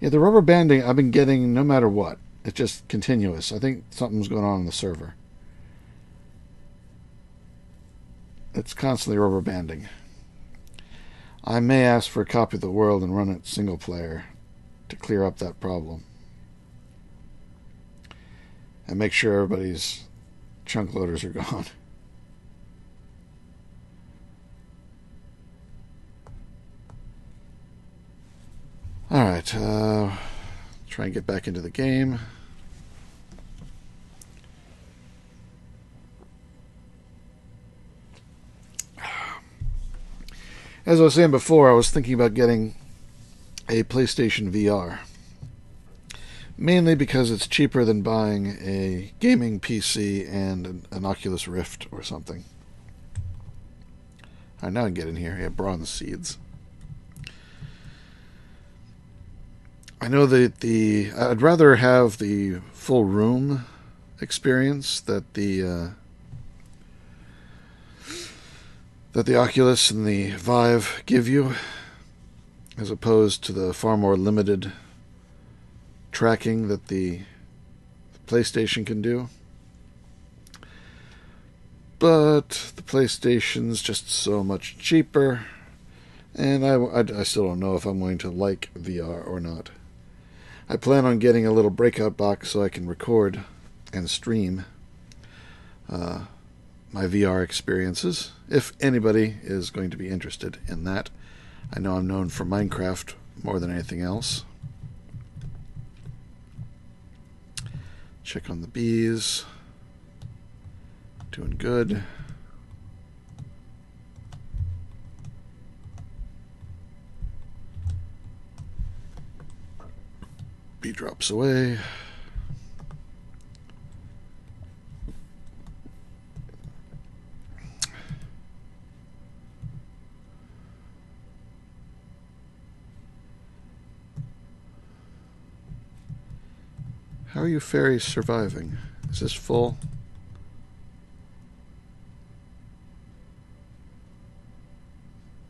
Yeah, the rubber banding I've been getting no matter what. It's just continuous. I think something's going on in the server. It's constantly rubber banding. I may ask for a copy of the world and run it single player to clear up that problem. And make sure everybody's chunk loaders are gone. Alright, try and get back into the game. As I was saying before, I was thinking about getting a PlayStation VR. Mainly because it's cheaper than buying a gaming PC and an Oculus Rift or something. Alright, now I can get in here. Yeah, bronze seeds. I know that I'd rather have the full room experience that the Oculus and the Vive give you, as opposed to the far more limited tracking that the PlayStation can do. But the PlayStation's just so much cheaper, And I still don't know if I'm going to like VR or not. I plan on getting a little breakout box so I can record and stream my VR experiences, if anybody is going to be interested in that. I know I'm known for Minecraft more than anything else. Check on the bees. Doing good. Bee drops away. How are you fairies surviving? Is this full?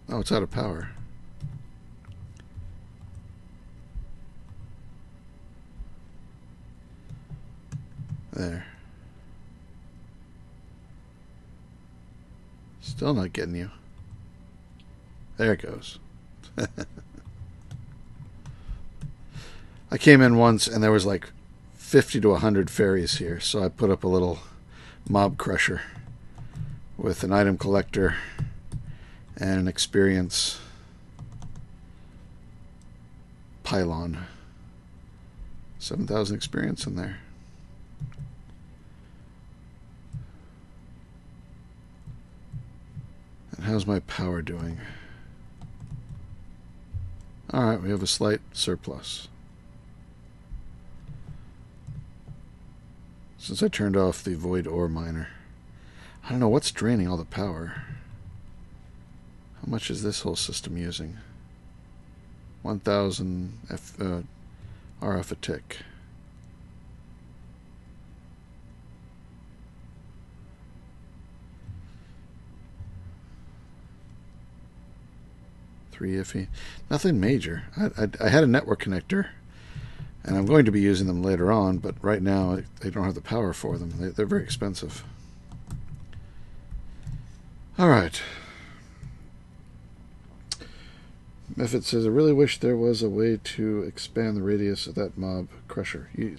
Oh, it's out of power. There. Still not getting you. There it goes. I came in once and there was like 50 to 100 fairies here, so I put up a little mob crusher with an item collector and an experience pylon. 7,000 experience in there. And how's my power doing? Alright, we have a slight surplus. Since I turned off the void ore miner. I don't know what's draining all the power. How much is this whole system using? 1,000 RF a tick. Three iffy. Nothing major. I had a network connector, and I'm going to be using them later on, but right now I don't have the power for them. They're very expensive. Alright. Method says, I really wish there was a way to expand the radius of that mob crusher. You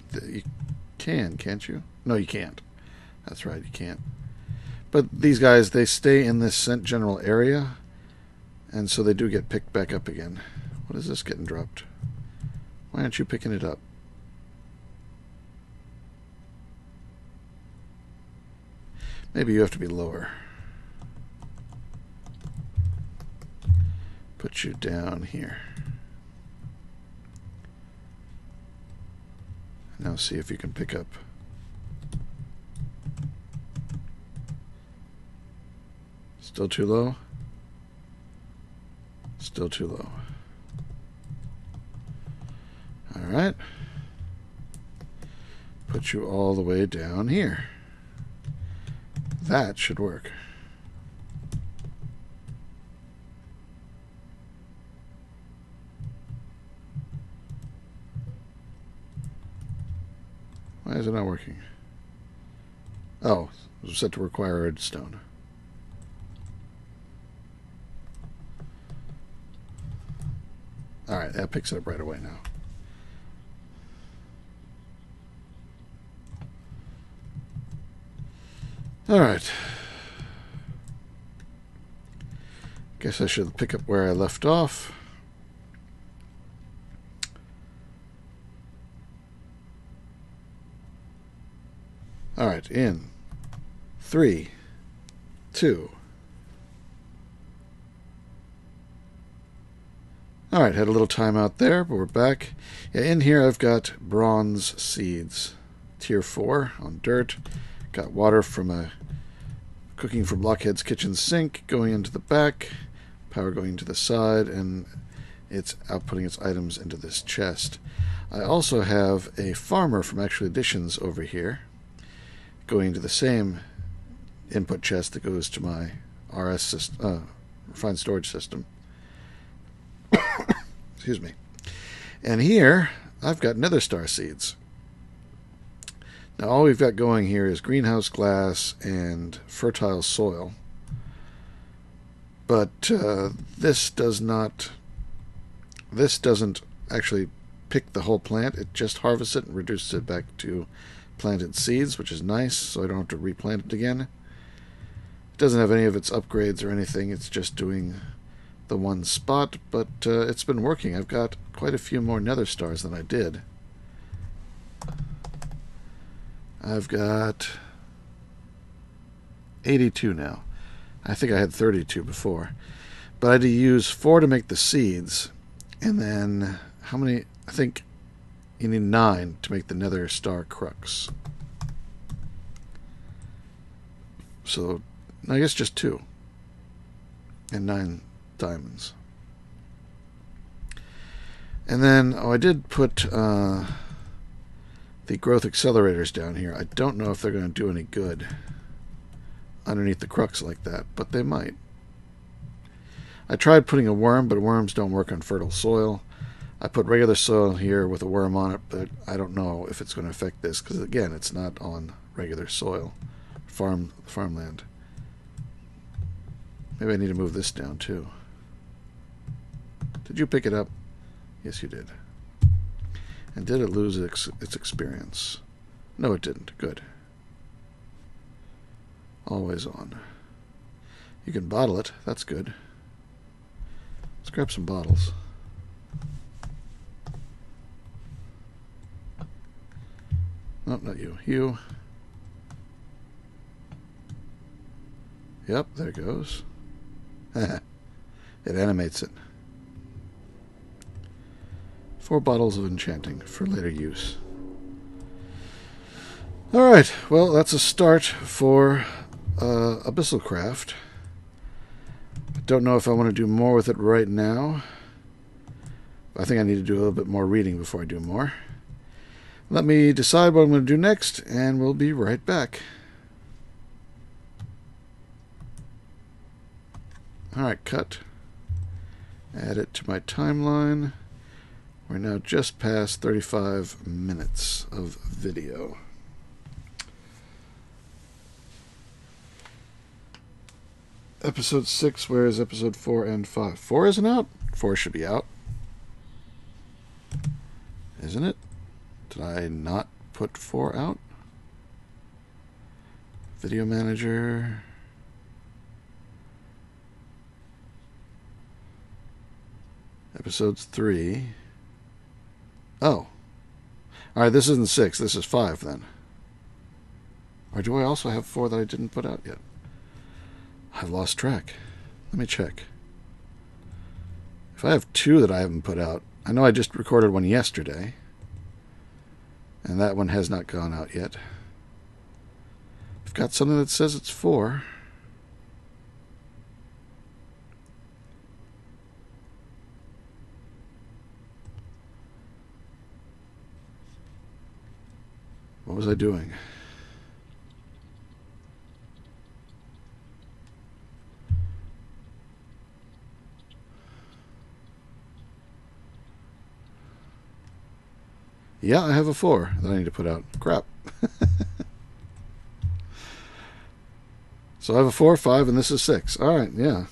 can, can't you? No, you can't. That's right, you can't. But these guys, they stay in this general area, and so they do get picked back up again. What is this getting dropped? Why aren't you picking it up? Maybe you have to be lower. Put you down here. Now see if you can pick up. Still too low? Still too low. Alright. Put you all the way down here. That should work. Why is it not working? Oh, it was set to require redstone. Alright, that picks it up right away now. Alright. Guess I should pick up where I left off. Alright, in 3, 2. Alright, had a little time out there, but we're back. Yeah, in here I've got bronze seeds. Tier 4 on dirt. Got water from a cooking from Blockhead's kitchen sink going into the back. Power going into the side, and it's outputting its items into this chest. I also have a farmer from Actual Additions over here, going to the same input chest that goes to my RS system, refined storage system. Excuse me. And here, I've got nether star seeds. Now, all we've got going here is greenhouse glass and fertile soil. But this does not. This doesn't actually pick the whole plant. It just harvests it and reduces it back to planted seeds, which is nice, so I don't have to replant it again. It doesn't have any of its upgrades or anything. It's just doing the one spot, but it's been working. I've got quite a few more nether stars than I did. I've got 82 now. I think I had 32 before. But I had to use 4 to make the seeds, and then how many? I think you need 9 to make the nether star crux. So I guess just 2. And 9 diamonds. And then, I did put the growth accelerators down here. I don't know if they're going to do any good underneath the crux like that, but they might. I tried putting a worm, but worms don't work on fertile soil. I put regular soil here with a worm on it, but I don't know if it's going to affect this, because again, it's not on regular soil, farmland. Maybe I need to move this down too. Did you pick it up? Yes, you did. And did it lose its experience? No, it didn't. Good. Always on. You can bottle it. That's good. Let's grab some bottles. Nope, not you. You. Yep, there it goes. It animates it. 4 bottles of enchanting for later use. Alright, well, that's a start for Abyssal Craft. I don't know if I want to do more with it right now. I think I need to do a little bit more reading before I do more. Let me decide what I'm going to do next, and we'll be right back. Alright, cut. Add it to my timeline. We're now just past 35 minutes of video. Episode 6, where is episode 4 and 5? 4 isn't out? 4 should be out. Isn't it? Did I not put 4 out? Video manager. Episodes 3. Oh. Alright, this isn't 6. This is 5 then. Or do I also have 4 that I didn't put out yet? I've lost track. Let me check. If I have 2 that I haven't put out, I know I just recorded one yesterday. And that one has not gone out yet. I've got something that says it's 4. What was I doing? Yeah, I have a 4 that I need to put out. Crap. So I have a 4, 5, and this is 6. Alright, yeah.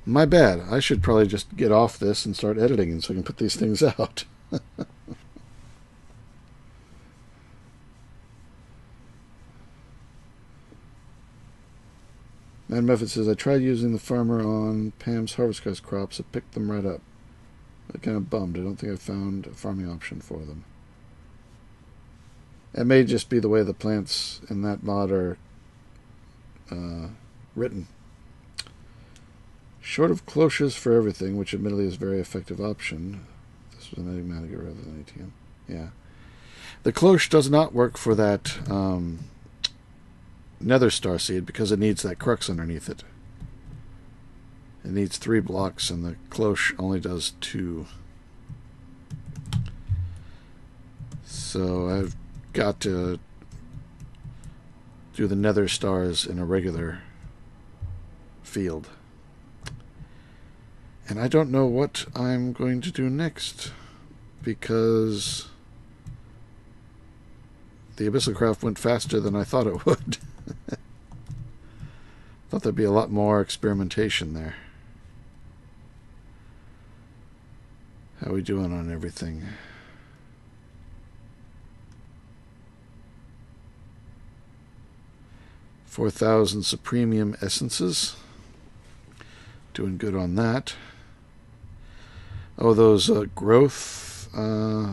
My bad. I should probably just get off this and start editing so I can put these things out. Man Method says, I tried using the farmer on Pam's Harvest Crest crops. It picked them right up. I'm kind of bummed. I don't think I found a farming option for them. It may just be the way the plants in that mod are written. Short of cloches for everything, which admittedly is a very effective option. This was an enigmatic rather than ATM. Yeah. The cloche does not work for that nether star seed because it needs that crux underneath it. It needs 3 blocks, and the cloche only does 2. So I've got to do the nether stars in a regular field. And I don't know what I'm going to do next, because the Abyssal Craft went faster than I thought it would. Thought there'd be a lot more experimentation there. How we doing on everything? $4,000 Supremium Essences. Doing good on that. Oh, those growth,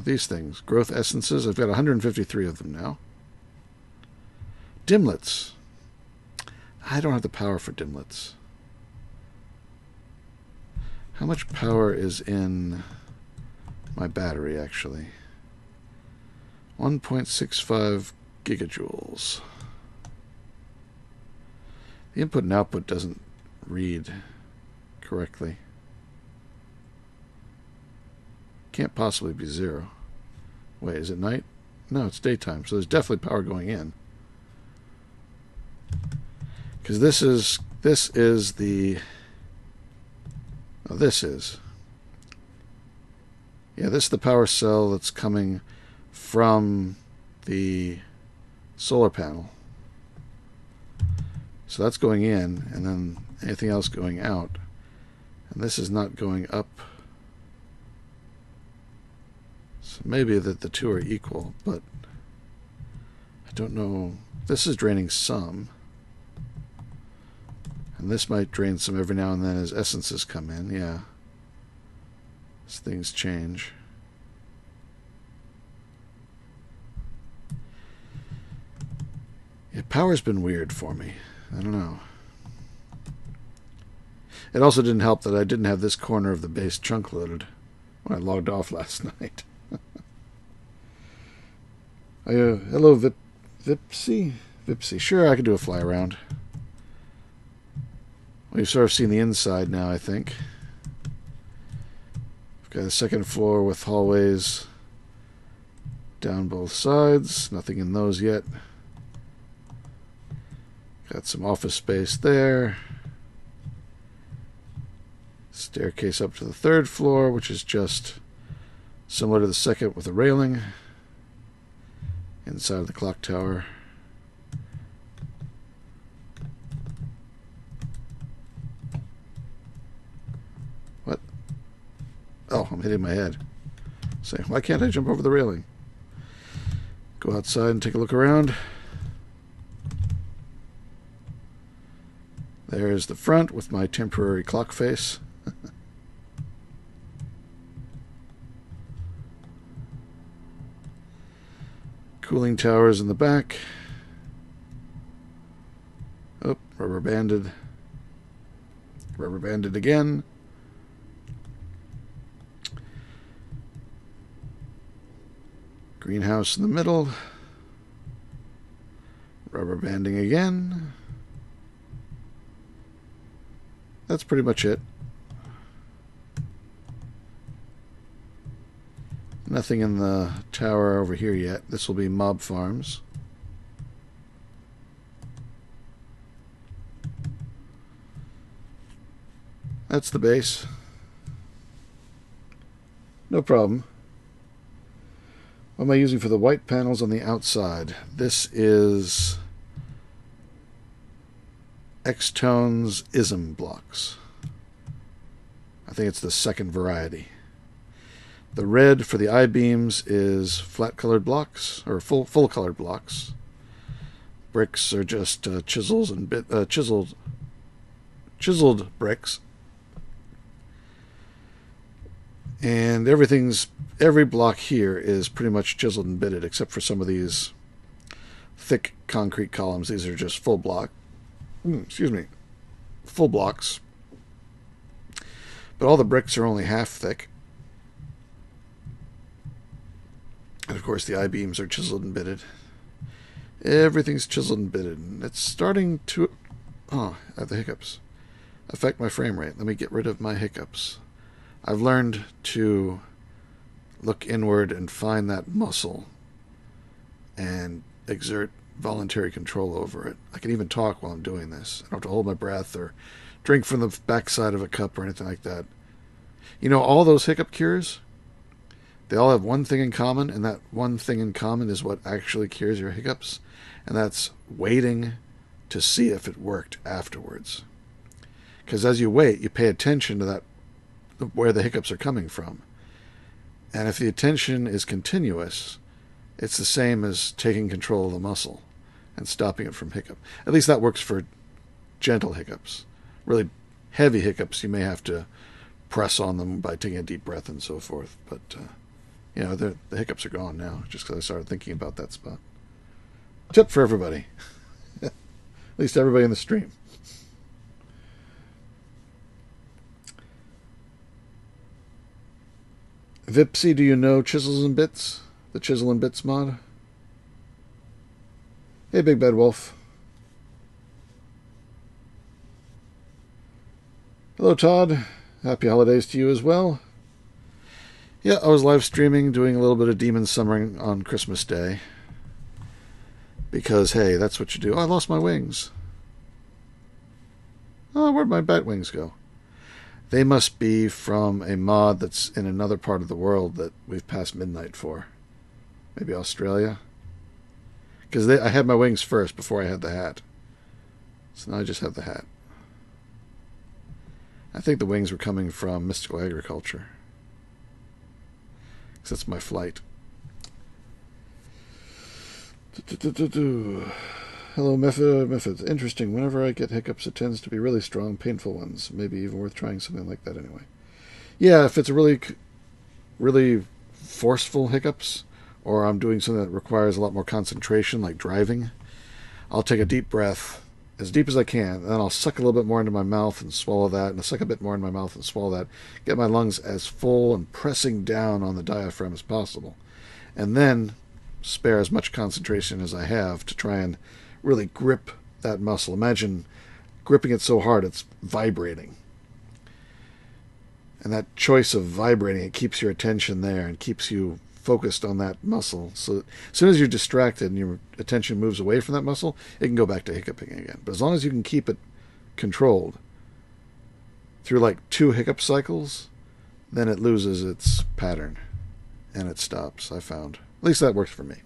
these things. Growth Essences. I've got 153 of them now. Dimlets. I don't have the power for dimlets. How much power is in my battery, actually? 1.65 gigajoules. The input and output doesn't read correctly. Can't possibly be 0. Wait, is it night? No, it's daytime, so there's definitely power going in. Because this is the... Oh, this is... Yeah, this is the power cell that's coming from the solar panel. So that's going in, and then anything else going out. And this is not going up. So maybe that the two are equal, but I don't know. This is draining some. And this might drain some every now and then as essences come in, yeah. As things change. Yeah, power's been weird for me. I don't know. It also didn't help that I didn't have this corner of the base chunk loaded when I logged off last night. Hello, Vipsy? Vipsy. Sure, I could do a fly around. Well, you've sort of seen the inside now, I think. We've got a second floor with hallways down both sides. Nothing in those yet. Got some office space there. Staircase up to the third floor, which is just similar to the second with a railing. Inside of the clock tower. What? Oh, I'm hitting my head. Say, why can't I jump over the railing? Go outside and take a look around. There's the front with my temporary clock face. Cooling towers in the back. Oh, rubber banded. Rubber banded again. Greenhouse in the middle. Rubber banding again. That's pretty much it. Nothing in the tower over here yet. This will be mob farms. That's the base. No problem. What am I using for the white panels on the outside? This is X-Tones ISM blocks. I think it's the second variety. The red for the I-beams is flat colored blocks, or full colored blocks. Bricks are just chisels and chiseled bricks. And every block here is pretty much chiseled and bitted, except for some of these thick concrete columns. These are just full block. Full blocks. But all the bricks are only half thick. And of course the I-beams are chiseled and bitted. Everything's chiseled and bitted. And it's starting to... Oh, I have the hiccups. Affect my frame rate. Let me get rid of my hiccups. I've learned to look inward and find that muscle and exert voluntary control over it. I can even talk while I'm doing this. I don't have to hold my breath or drink from the backside of a cup or anything like that. You know, all those hiccup cures, they all have one thing in common, and that one thing in common is what actually cures your hiccups, and that's waiting to see if it worked afterwards. Because as you wait, you pay attention to that, where the hiccups are coming from. And if the attention is continuous, it's the same as taking control of the muscle and stopping it from hiccup. At least that works for gentle hiccups. Really heavy hiccups, you may have to press on them by taking a deep breath and so forth. But, the hiccups are gone now, just because I started thinking about that spot. Tip for everybody. At least everybody in the stream. Vipsy, do you know Chisels and Bits? The Chisel and Bits mod? Hey, Big Bad Wolf. Hello, Todd. Happy holidays to you as well. Yeah, I was live streaming, doing a little bit of demon summoning on Christmas Day. Because, hey, that's what you do. Oh, I lost my wings. Oh, where'd my bat wings go? They must be from a mod that's in another part of the world that we've passed midnight for. Maybe Australia? Because I had my wings first before I had the hat. So now I just have the hat. I think the wings were coming from Mystical Agriculture. Because that's my flight. Hello, Method. Interesting. Whenever I get hiccups, it tends to be really strong, painful ones. Maybe even worth trying something like that anyway. Yeah, if it's really, really forceful hiccups, or I'm doing something that requires a lot more concentration, like driving, I'll take a deep breath, as deep as I can, and then I'll suck a little bit more into my mouth and swallow that, and I'll suck a bit more into my mouth and swallow that, get my lungs as full and pressing down on the diaphragm as possible, and then spare as much concentration as I have to try and really grip that muscle. Imagine gripping it so hard it's vibrating. And that choice of vibrating, it keeps your attention there and keeps you focused on that muscle. So as soon as you're distracted and your attention moves away from that muscle, it can go back to hiccuping again. But as long as you can keep it controlled through like 2 hiccup cycles, then it loses its pattern and it stops, I found. At least that works for me.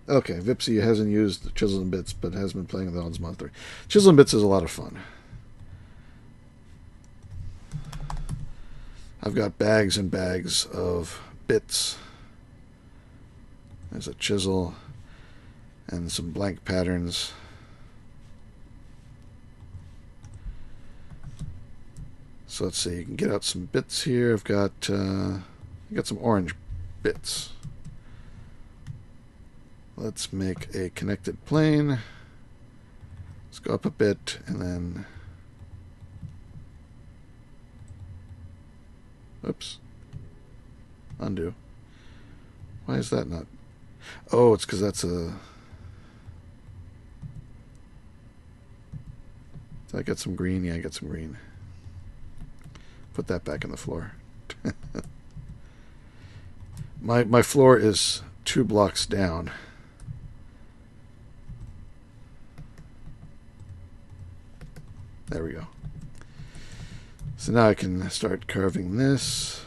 Okay, Vipsy hasn't used Chisels and Bits, but has been playing the Odds Mod 3. Chisels and Bits is a lot of fun. I've got bags and bags of bits. There's a chisel and some blank patterns. So let's see, you can get out some bits here. I've got some orange bits. Let's make a connected plane. Let's go up a bit and then... Oops. Undo. Why is that not... Oh, it's because that's a... Did I get some green? Yeah, I got some green. Put that back in the floor. My floor is 2 blocks down. There we go. So now I can start carving this.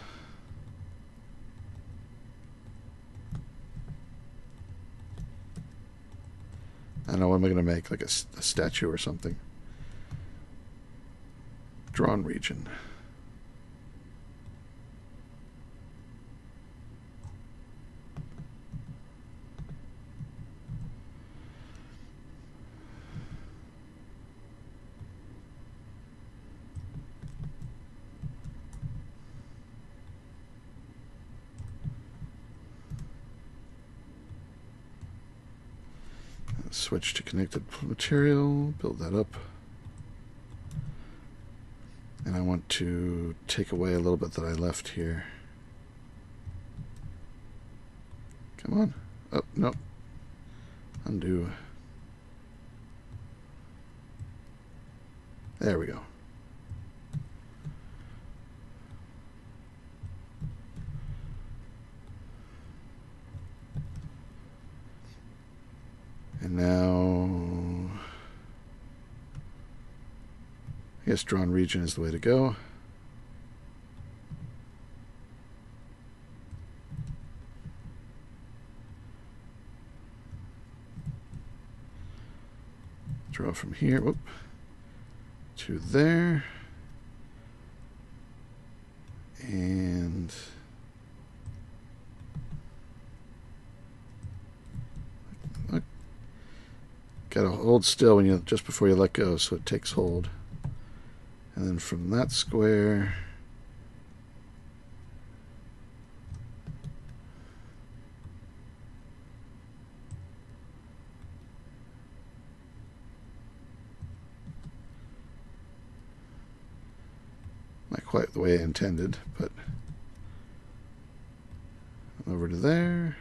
I don't know, what am I going to make? Like a statue or something. Drawn region. Switch to connected material, build that up. And I want to take away a little bit that I left here. Come on. Oh, no. Undo. There we go. And now, I guess drawn region is the way to go. go from here, whoop, to there, and got to hold still when you just before you let go, so it takes hold. And then from that square, not quite the way I intended, but over to there.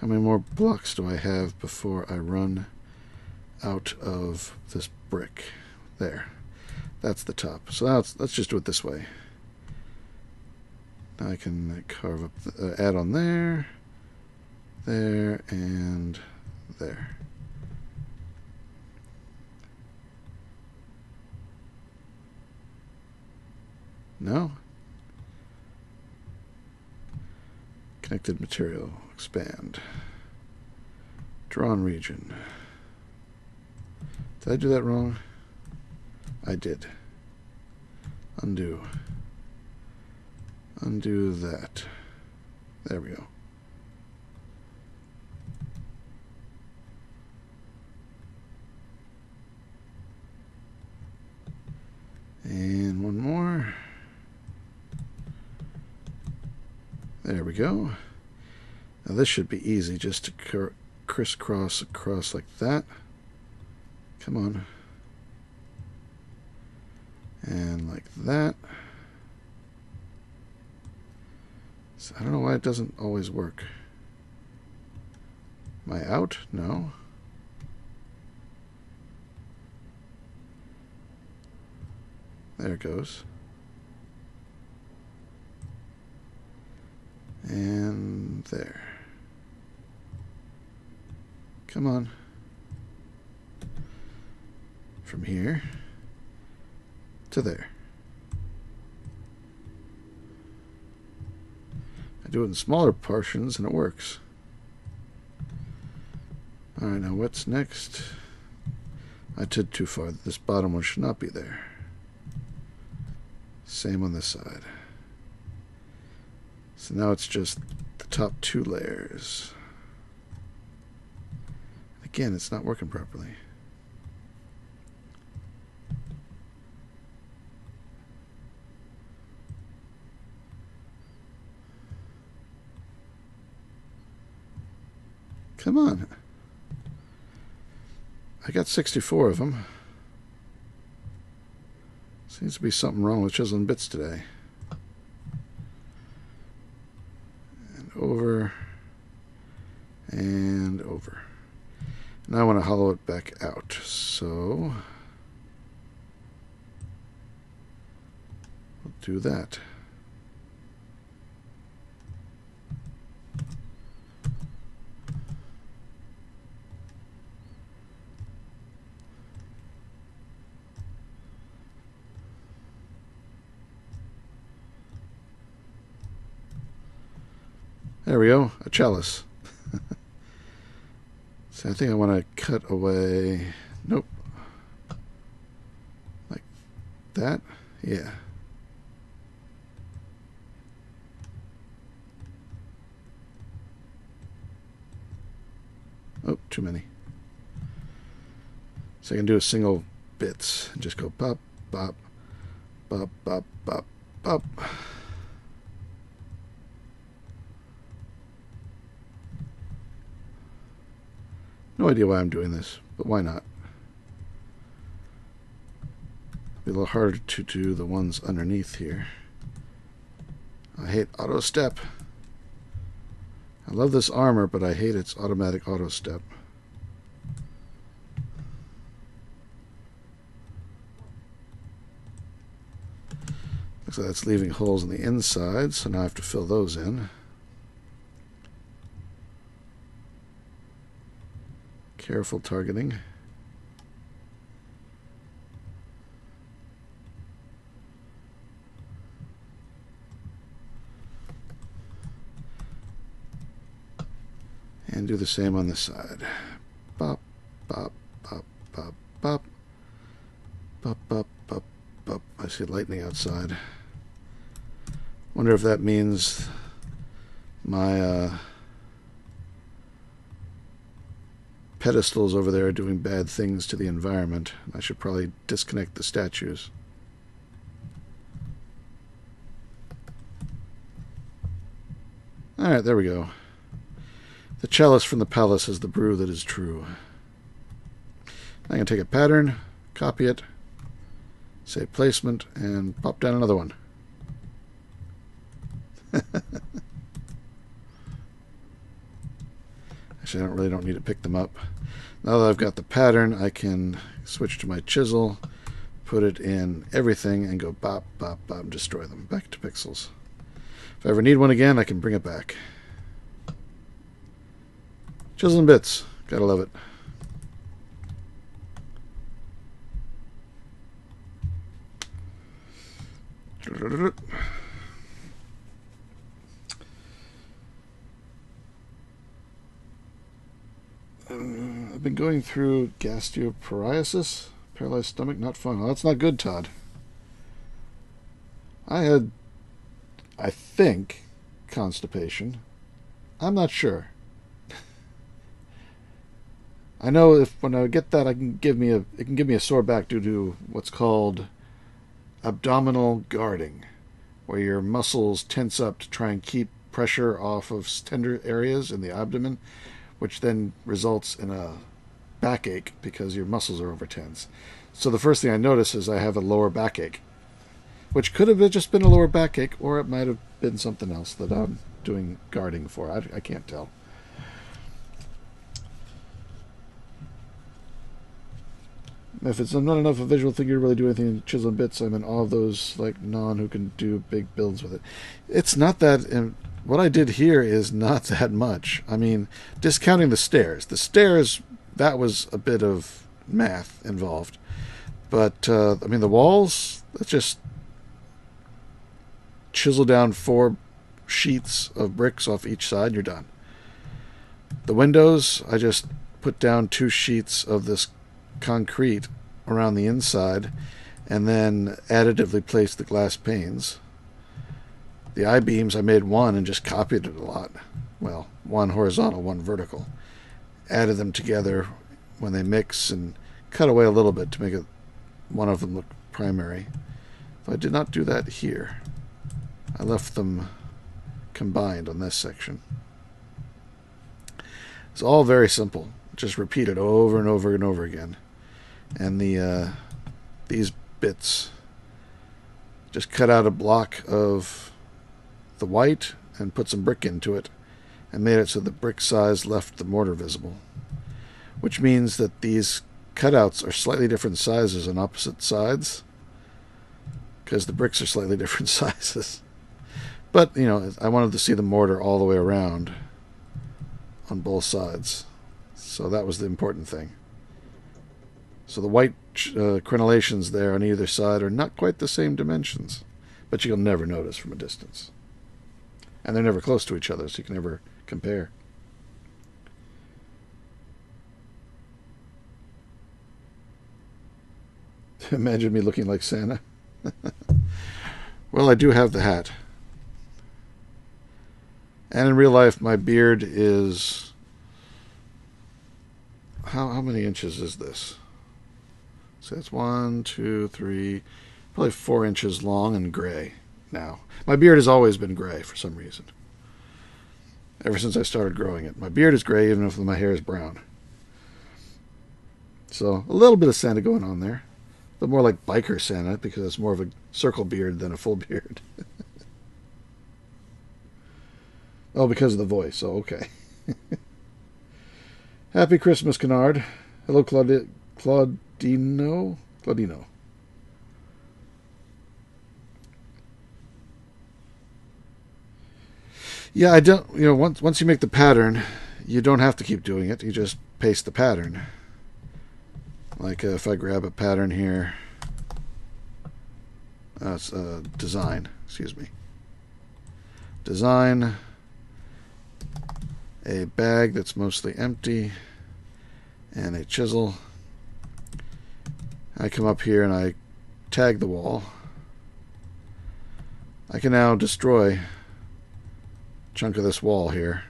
How many more blocks do I have before I run out of this brick? There. That's the top. So now let's just do it this way. Now I can carve up, add on there, there, and there. No? Connected material. Expand. Drawn region. Did I do that wrong? I did. Undo. Undo that. There we go. And one more. There we go. Now this should be easy, just to crisscross across like that. Come on. And like that. So I don't know why it doesn't always work. Am I out? No. There it goes. And there. Come on. From here to there. I do it in smaller portions and it works. Alright, now what's next? I did too far. This bottom one should not be there. Same on this side. So now it's just the top two layers. Again, it's not working properly. Come on. I got 64 of them. Seems to be something wrong with chiseling bits today. And over. And over. Now I want to hollow it back out. So we'll do that. There we go, a chalice. So I think I want to cut away. Nope. Like that? Yeah. Oh, too many. So I can do a single bits and just go pop, pop, pop, pop, pop, pop. No idea why I'm doing this, but why not? It'll be a little harder to do the ones underneath here. I hate auto step. I love this armor, but I hate its automatic auto step. Looks like that's leaving holes on the inside, so now I have to fill those in. Careful targeting. And do the same on this side. Bop, bop, bop, bop, bop. Bop, bop, bop, bop. I see lightning outside. Wonder if that means my pedestals over there are doing bad things to the environment. I should probably disconnect the statues. Alright, there we go. The chalice from the palace is the brew that is true. I'm going to take a pattern, copy it, say placement, and pop down another one. Actually, I really don't need to pick them up. Now that I've got the pattern, I can switch to my chisel, put it in everything, and go bop, bop, bop, and destroy them. Back to pixels. If I ever need one again, I can bring it back. Chisel and bits. Gotta love it. I've been going through gastroparesis, paralyzed stomach, not fun. Well, that's not good, Todd. I had, I think, constipation. I'm not sure. I know if when I get that, it can give me a sore back due to what's called abdominal guarding, where your muscles tense up to try and keep pressure off of tender areas in the abdomen, which then results in a backache because your muscles are overtense. So the first thing I notice is I have a lower backache, which could have just been a lower backache, or it might have been something else that I'm doing guarding for. I can't tell. If it's not enough a visual thing to really do anything in chisel and bits, I'm in awe of those like Non who can do big builds with it. It's not that. What I did here is not that much. I mean, discounting the stairs. The stairs, that was a bit of math involved. But, I mean, the walls, let's just chisel down 4 sheets of bricks off each side and you're done. The windows, I just put down 2 sheets of this concrete around the inside and then additively placed the glass panes. The I-beams, I made 1 and just copied it a lot. Well, 1 horizontal, 1 vertical. Added them together when they mix and cut away a little bit to make one of them look primary. But I did not do that here. I left them combined on this section. It's all very simple. Just repeat it over and over and over again. And these bits, just cut out a block of the white and put some brick into it and made it so the brick size left the mortar visible, which means that these cutouts are slightly different sizes on opposite sides because the bricks are slightly different sizes. But, you know, I wanted to see the mortar all the way around on both sides, so that was the important thing. So the white crenellations there on either side are not quite the same dimensions, but you'll never notice from a distance. And they're never close to each other, so you can never compare. Imagine me looking like Santa. Well, I do have the hat. And in real life, my beard is... How many inches is this? So it's 1, 2, 3, probably 4 inches long and gray now. My beard has always been gray for some reason. Ever since I started growing it. My beard is gray even if my hair is brown. So a little bit of Santa going on there. But more like biker Santa because it's more of a circle beard than a full beard. Oh, because of the voice. Oh, okay. Happy Christmas, Kennard. Hello, Claudino. Yeah, I don't. You know, once you make the pattern, you don't have to keep doing it. You just paste the pattern. Like if I grab a pattern here, it's design. Excuse me. Design, a bag that's mostly empty, and a chisel. I come up here and I tag the wall. I can now destroy a chunk of this wall here.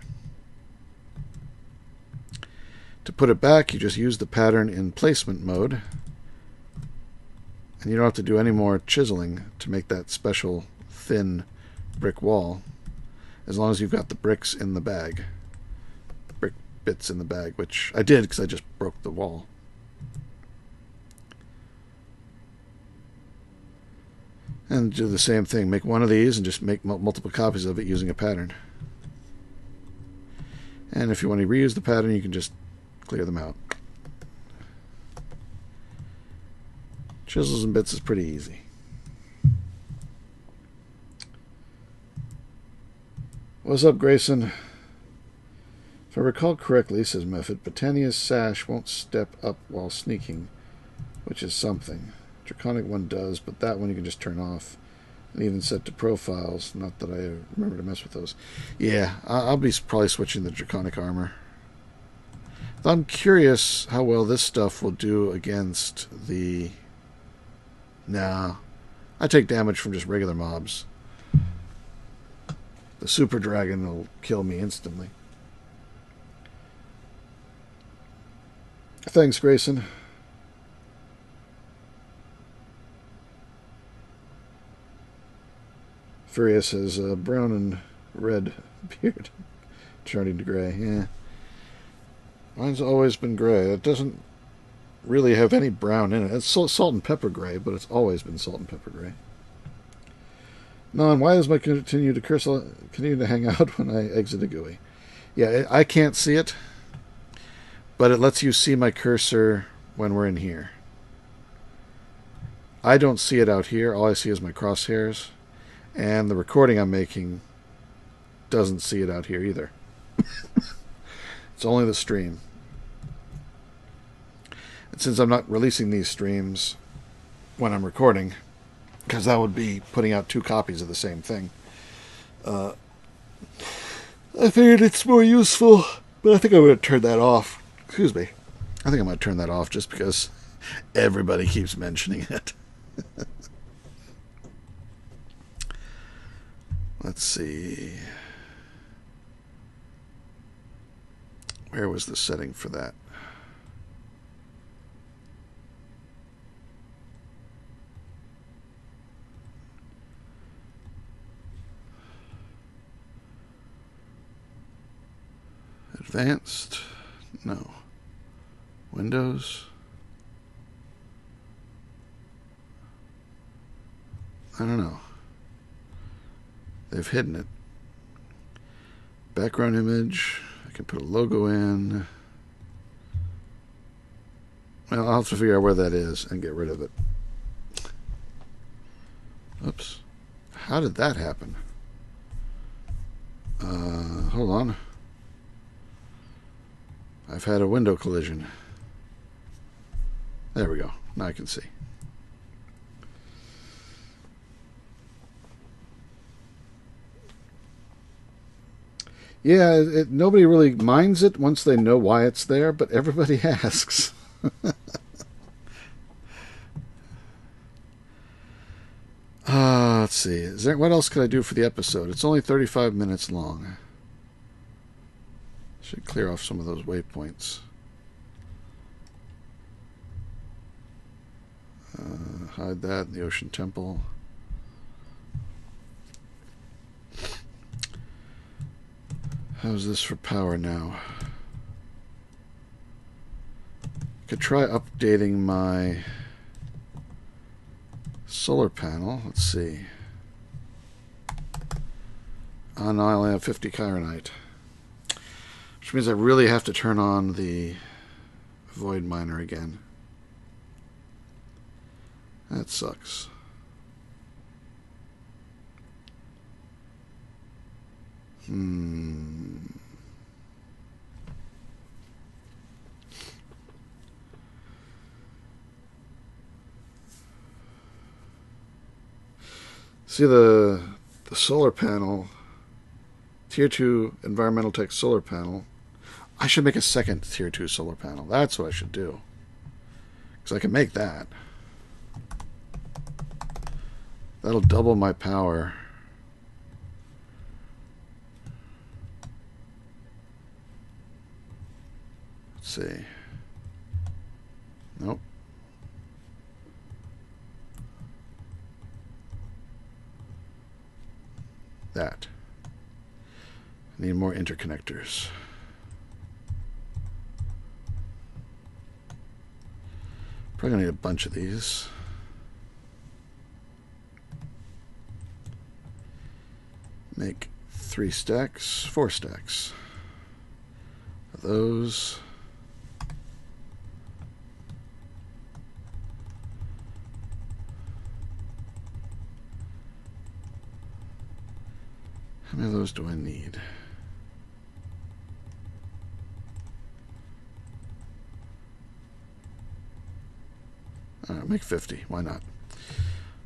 To put it back, you just use the pattern in placement mode, and you don't have to do any more chiseling to make that special thin brick wall, as long as you've got the bricks in the bag. Brick bits in the bag, which I did because I just broke the wall. And do the same thing. Make one of these and just make multiple copies of it using a pattern. And if you want to reuse the pattern, you can just clear them out. Chisels and bits is pretty easy. What's up, Grayson? If I recall correctly, says Method, Botania's sash won't step up while sneaking, which is something. Draconic one does, but that one you can just turn off and even set to profiles. Not that I remember to mess with those. Yeah, I'll be probably switching the Draconic armor. I'm curious how well this stuff will do against the... Nah, I take damage from just regular mobs. The super dragon will kill me instantly. Thanks, Grayson. Furious has a brown and red beard turning to gray. Yeah. Mine's always been gray. It doesn't really have any brown in it. It's salt and pepper gray, but it's always been salt and pepper gray. Non, why does my continue to hang out when I exit a GUI? Yeah, I can't see it, but it lets you see my cursor when we're in here. I don't see it out here. All I see is my crosshairs, and the recording I'm making doesn't see it out here either. It's only the stream. And since I'm not releasing these streams when I'm recording, because that would be putting out 2 copies of the same thing, I figured it's more useful, but I think I'm going to turn that off. Excuse me. I think I'm going to turn that off just because everybody keeps mentioning it. Let's see. Where was the setting for that? Advanced? No. Windows? I don't know. They've hidden it. Background image. I can put a logo in. Well, I'll have to figure out where that is and get rid of it. Oops. How did that happen? Hold on. I've had a window collision. There we go. Now I can see. Yeah, nobody really minds it once they know why it's there, but everybody asks. Let's see. What else could I do for the episode? It's only 35 minutes long. Should clear off some of those waypoints. Hide that in the Ocean Temple. How's this for power now? Could try updating my solar panel. Let's see. Oh, no, I only have 50 chironite. Which means I really have to turn on the void miner again. That sucks. See, the solar panel Tier 2 environmental tech solar panel. I should make a second Tier 2 solar panel. That's what I should do. Because I can make that. That'll double my power. Let's see. Nope. That. I need more interconnectors. Probably gonna need a bunch of these. Make 3 stacks, 4 stacks of those. How many of those do I need? Alright, make 50. Why not?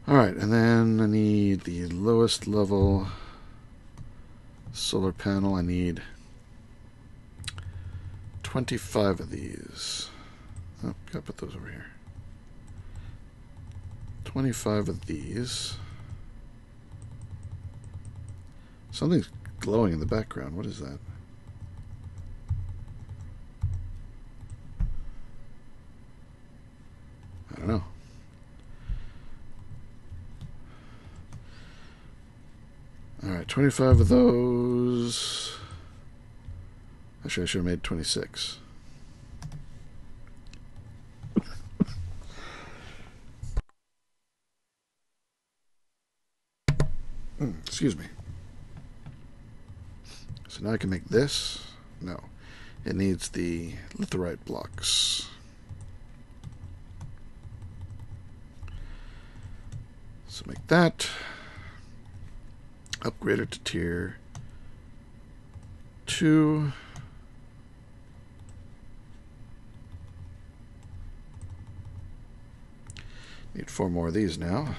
Alright, and then I need the lowest level solar panel. I need 25 of these. Oh, gotta put those over here. 25 of these. Something's glowing in the background. What is that? I don't know. Alright, 25 of those. Actually, I should have made 26. Excuse me. So now I can make this. No. It needs the litherite blocks. So make that. Upgrade it to tier 2. Need 4 more of these now.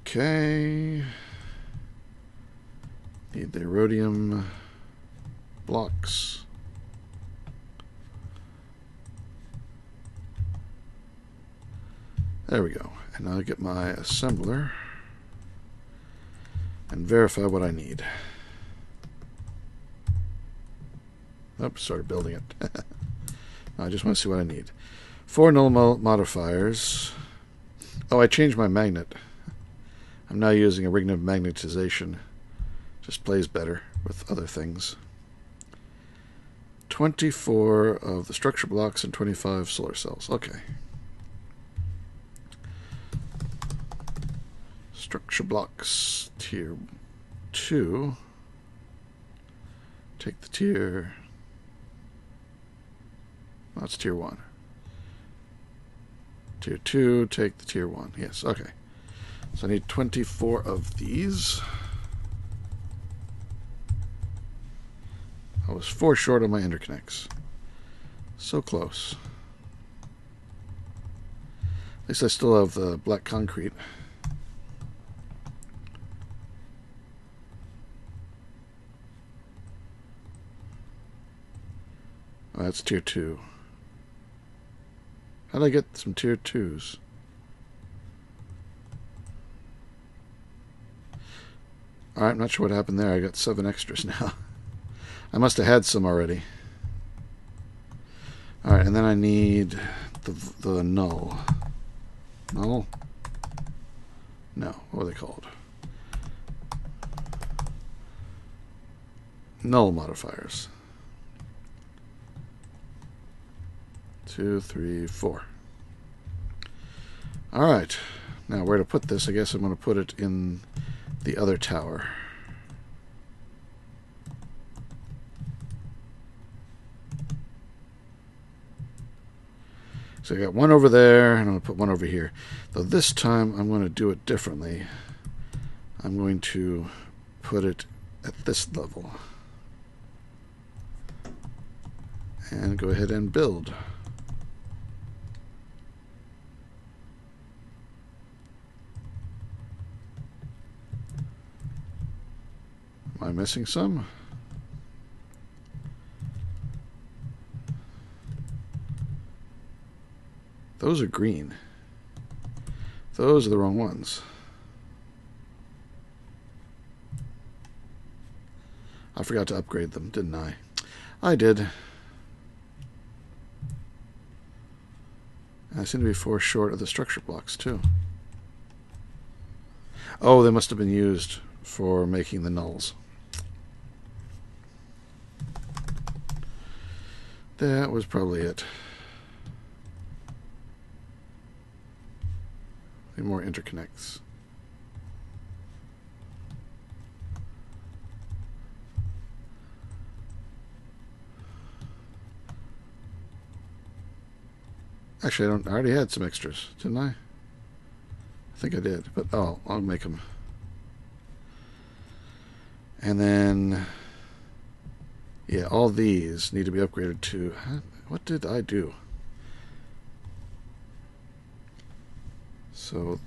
Okay. Need the rhodium blocks. There we go. And now I get my assembler and verify what I need. Oops, started building it. I just want to see what I need. 4 null modifiers. Oh, I changed my magnet. I'm now using a ring of magnetization. Just plays better with other things. 24 of the structure blocks and 25 solar cells. Okay. Structure blocks, tier 2. Take the tier... That's tier 1. Tier 2, take the tier 1. Yes, okay. So I need 24 of these. I was 4 short on my interconnects. So close. At least I still have the black concrete. Oh, that's tier 2. How did I get some tier 2s? Alright, I'm not sure what happened there. I got 7 extras now. I must have had some already. Alright, and then I need the null. Null? No, what are they called? Null modifiers. 2, 3, 4. Alright, now where to put this? I guess I'm going to put it in the other tower. So I got one over there, and I'm going to put one over here. Though this time I'm going to do it differently. I'm going to put it at this level. And go ahead and build. Am I missing some? Those are green. Those are the wrong ones. I forgot to upgrade them, didn't I? I did. I seem to be 4 short of the structure blocks, too. Oh, they must have been used for making the nulls. That was probably it. Need more interconnects. Actually, I already had some extras, didn't I? I think I did, but oh, I'll make them. And then, yeah, all these need to be upgraded to. What did I do? So,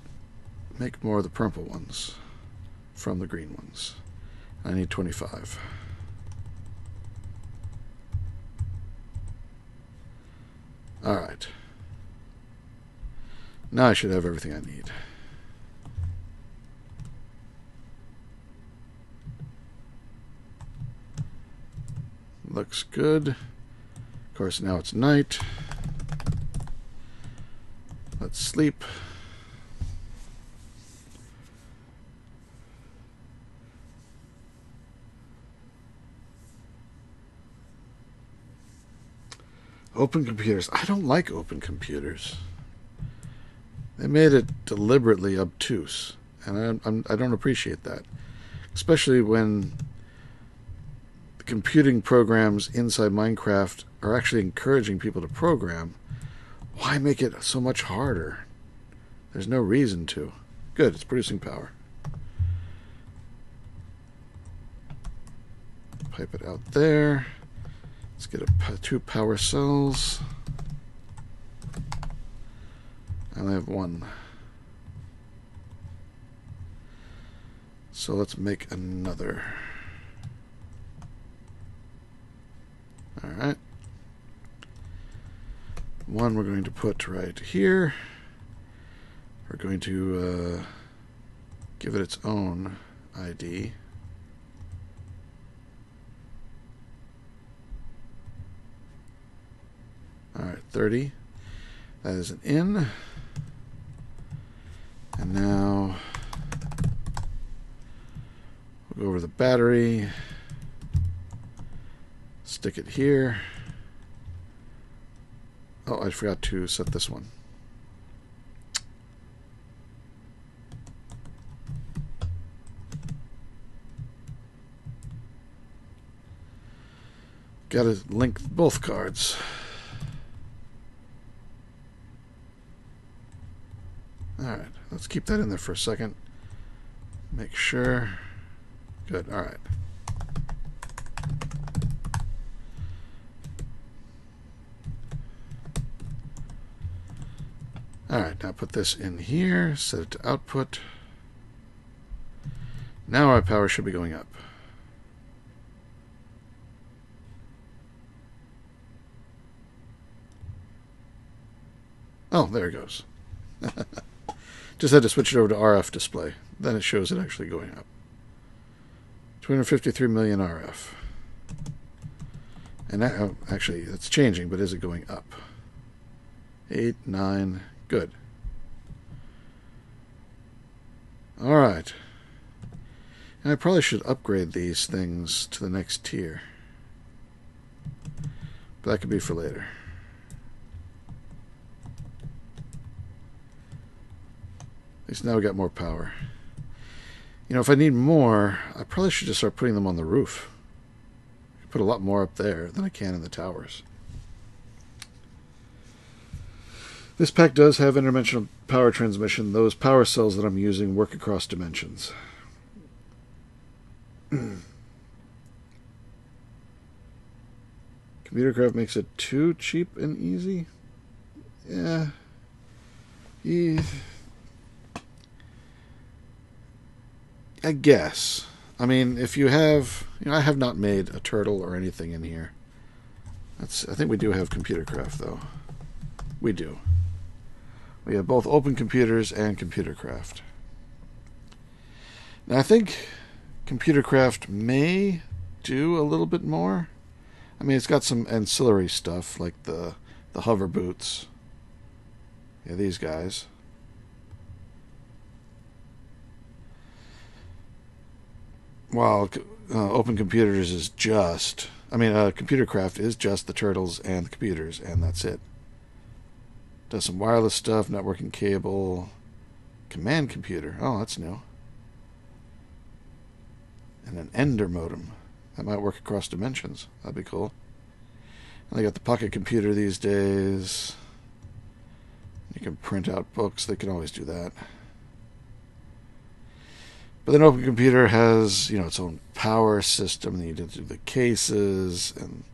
make more of the purple ones from the green ones. I need 25. All right. Now I should have everything I need. Looks good. Of course, now it's night. Let's sleep. Open computers. I don't like open computers. They made it deliberately obtuse, and I don't appreciate that. Especially when the computing programs inside Minecraft are actually encouraging people to program. Why make it so much harder? There's no reason to. Good, it's producing power. Pipe it out there. Let's get 2 power cells. I only have 1. So let's make another. Alright. 1 we're going to put right here. We're going to give it its own ID. Alright, 30. That is an in. And now we'll go over the battery, stick it here. Oh, I forgot to set this one. Got to link both cards. Alright, let's keep that in there for a second. Make sure. Good, alright. Alright, now put this in here, set it to output. Now our power should be going up. Oh, there it goes. Just had to switch it over to RF display. Then it shows it actually going up. 253 million RF. And that, oh, actually, it's changing, but is it going up? 8, 9, good. Alright. And I probably should upgrade these things to the next tier. But that could be for later. At least now we got more power. You know, if I need more, I probably should just start putting them on the roof. I could put a lot more up there than I can in the towers. This pack does have interdimensional power transmission. Those power cells that I'm using work across dimensions. Computer craft makes it too cheap and easy? Yeah. I guess. I mean, if you have, I have not made a turtle or anything in here. I think we do have ComputerCraft, though. We do. We have both Open Computers and ComputerCraft. Now, I think ComputerCraft may do a little bit more. I mean, it's got some ancillary stuff, like the hover boots. Yeah, these guys. While Open Computers is just... ComputerCraft is just the turtles and the computers, and that's it. Does some wireless stuff, networking cable, command computer. Oh, that's new. And an Ender modem. That might work across dimensions. That'd be cool. And they got the pocket computer these days. You can print out books. They can always do that. But then Open Computer has, its own power system. And you do the cases and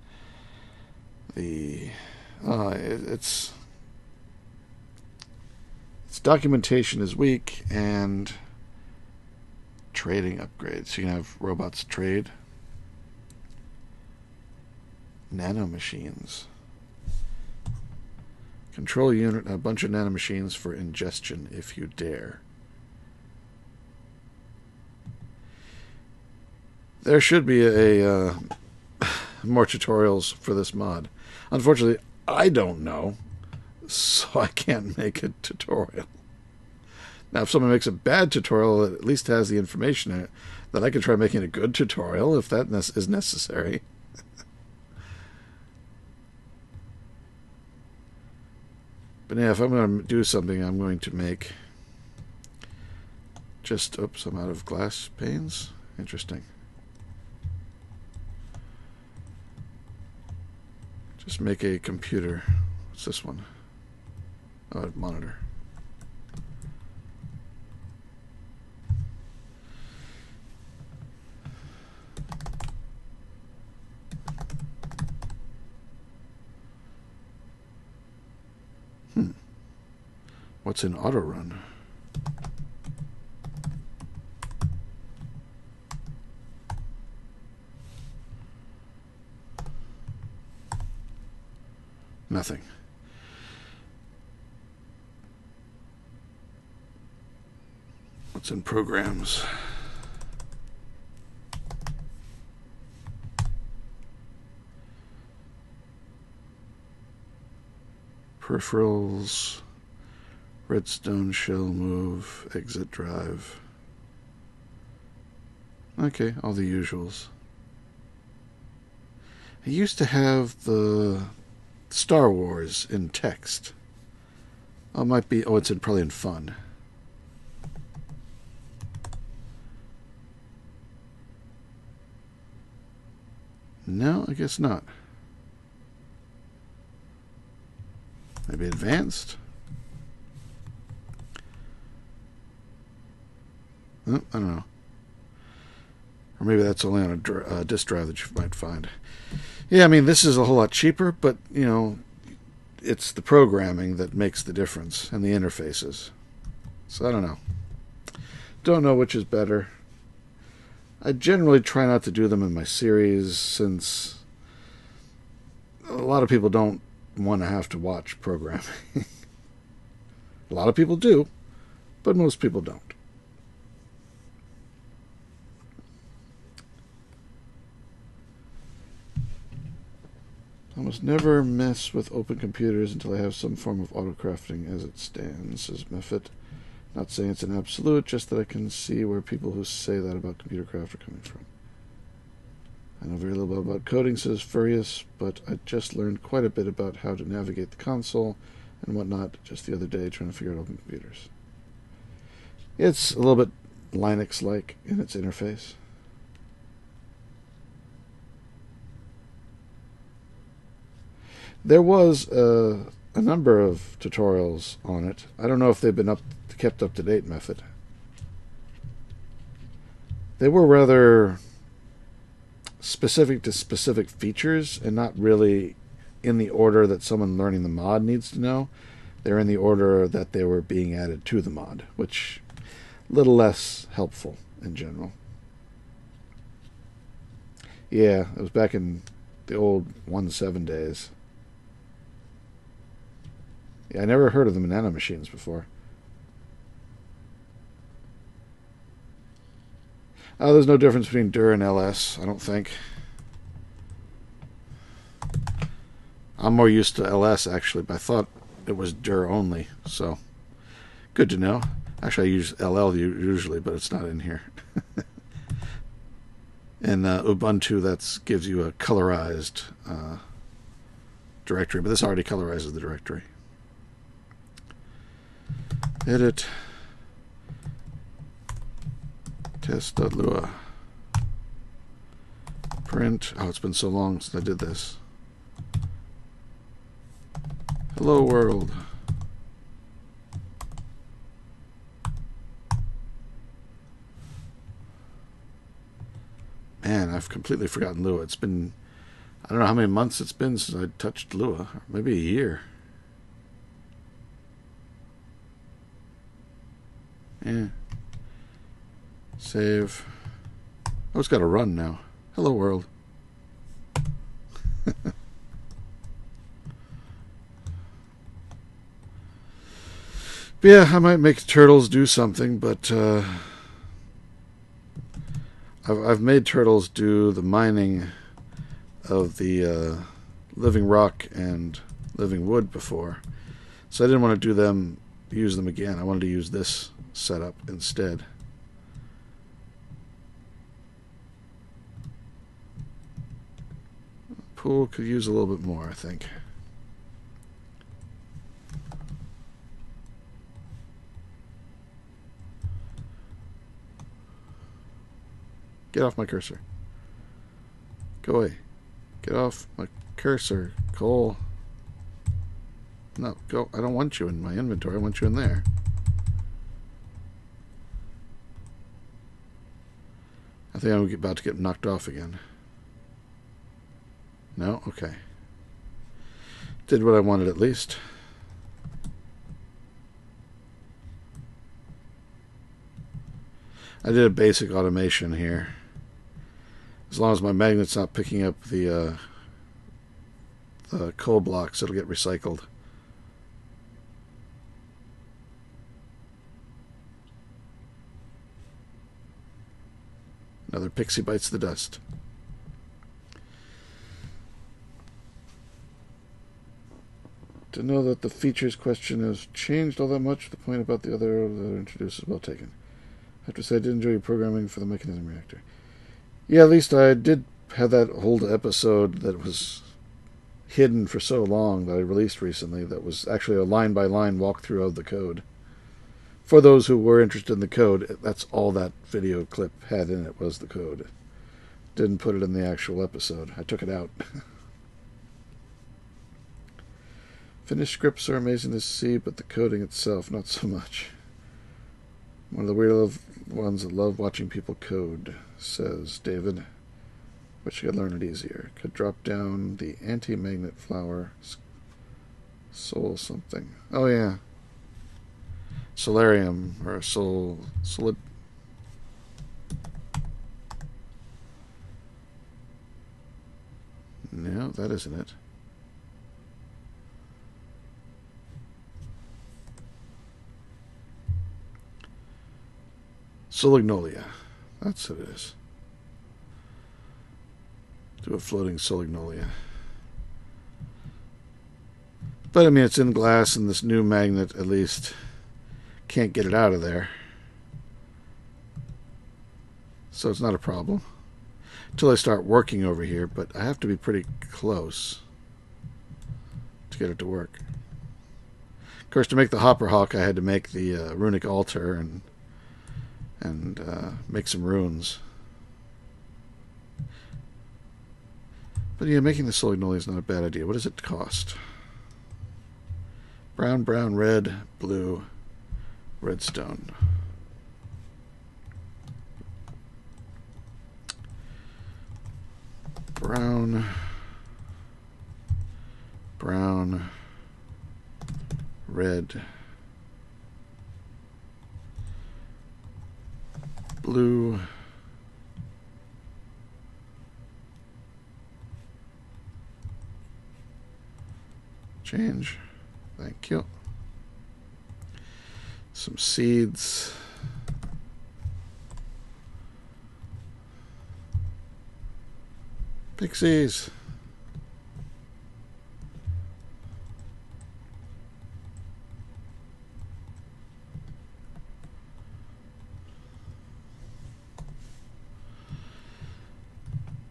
the its documentation is weak, and trading upgrades. You can have robots trade. Nanomachines. Control unit, a bunch of nanomachines for ingestion if you dare. There should be a more tutorials for this mod. Unfortunately, I don't know, so I can't make a tutorial. Now, if someone makes a bad tutorial that at least has the information in it, then I could try making a good tutorial if that is necessary. But yeah, if I'm going to do something, I'm going to make just... Oops, I'm out of glass panes. Interesting. Just make a computer. What's this one? Oh, a monitor. What's in auto run? Nothing. What's in programs? Peripherals. Redstone shell move, exit drive. Okay, all the usuals. I used to have the Star Wars in text. Oh, it might be. Oh, it's probably in fun. No, I guess not. Maybe advanced. Oh, I don't know. Or maybe that's only on a disk drive that you might find. Yeah, I mean, this is a whole lot cheaper, but, it's the programming that makes the difference and the interfaces. So I don't know. Don't know which is better. I generally try not to do them in my series, since a lot of people don't want to have to watch programming. A lot of people do, but most people don't. I must never mess with open computers until I have some form of autocrafting as it stands, says Meffet. Not saying it's an absolute, just that I can see where people who say that about ComputerCraft are coming from. I know very little about coding, says Furious, but I just learned quite a bit about how to navigate the console and whatnot just the other day trying to figure out open computers. It's a little bit Linux-like in its interface. There was a number of tutorials on it. I don't know if they've been kept up to date, Method. They were rather specific to specific features and not really in the order that someone learning the mod needs to know. They're in the order that they were being added to the mod, which a little less helpful in general. Yeah, it was back in the old 1.7 days. Yeah, I never heard of them in nanomachines before. Oh, there's no difference between DIR and LS, I don't think. I'm more used to LS, actually, but I thought it was DIR only, so good to know. Actually, I use LL usually, but it's not in here. In Ubuntu, that gives you a colorized directory, but this already colorizes the directory. Edit test.lua. Print. Oh, it's been so long since I did this. Hello world. Man, I've completely forgotten Lua. It's been, I don't know how many months it's been since I touched Lua. Maybe a year. Yeah. Save. Oh, it's got to run now. Hello world. But yeah, I might make turtles do something, but I've made turtles do the mining of the living rock and living wood before, so I didn't want to use them again. I wanted to use this setup instead. Pool could use a little bit more, I think. Get off my cursor. Go away. Get off my cursor, Cole. No, go. I don't want you in my inventory. I want you in there. I think I'm about to get knocked off again. No? Okay. Did what I wanted at least. I did a basic automation here. As long as my magnet's not picking up the coal blocks, it'll get recycled. Another pixie bites the dust. To know that the features question has changed all that much, the point about the other that introduced is well taken. I have to say I did enjoy your programming for the mechanism reactor. Yeah, at least I did have that old episode that was hidden for so long that I released recently that was actually a line-by-line walkthrough of the code. For those who were interested in the code, that's all that video clip had in it was the code. Didn't put it in the actual episode. I took it out. Finished scripts are amazing to see, but the coding itself, not so much. One of the weird ones that love watching people code, says David. Wish I could learn it easier. Could drop down the anti-magnet flower. Soul something. Oh, yeah. Solarium, or solid. No, that isn't it. Solignolia. That's what it is. Do a floating solignolia. But I mean, it's in glass, and this new magnet at least can't get it out of there. So it's not a problem. Until I start working over here, but I have to be pretty close to get it to work. Of course, to make the Hopper Hawk, I had to make the runic altar and make some runes. But yeah, making the solignolia is not a bad idea. What does it cost? Brown, brown, red, blue, redstone. Brown, brown, red, blue, Change. Thank you. Some seeds. Pixies.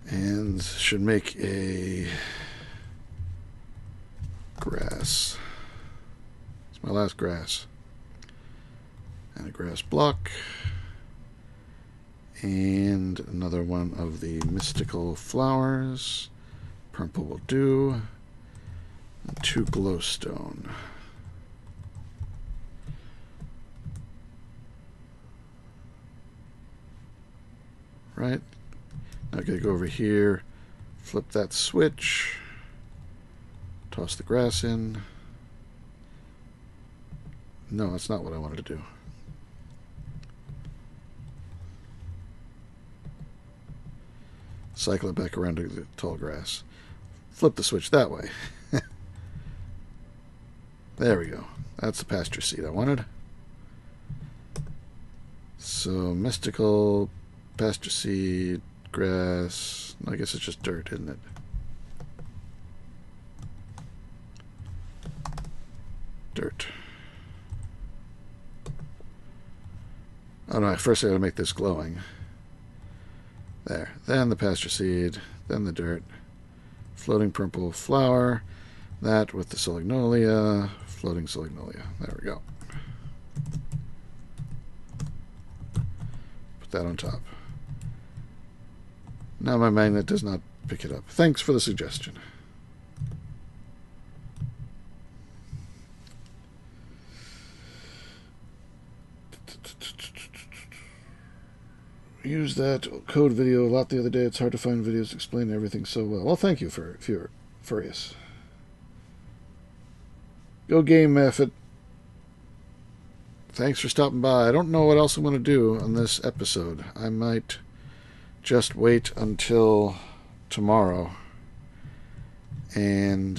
And should make a grass. It's my last grass. And a grass block. And another one of the mystical flowers. Purple will do. And 2 glowstone. Right. Now I gotta go over here, flip that switch, toss the grass in. No, that's not what I wanted to do. Cycle it back around to the tall grass. Flip the switch that way. There we go. That's the pasture seed I wanted. So, mystical, pasture seed, grass. I guess it's just dirt, isn't it? Dirt. Oh no, first I gotta make this glowing. There. Then the pasture seed. Then the dirt. Floating purple flower. That with the Solignolia. Floating Solignolia. There we go. Put that on top. Now my magnet does not pick it up. Thanks for the suggestion. Used that code video a lot the other day. It's hard to find videos that explain everything so well. Well, thank you for Furious. Go game method. Thanks for stopping by. I don't know what else I'm going to do on this episode. I might just wait until tomorrow and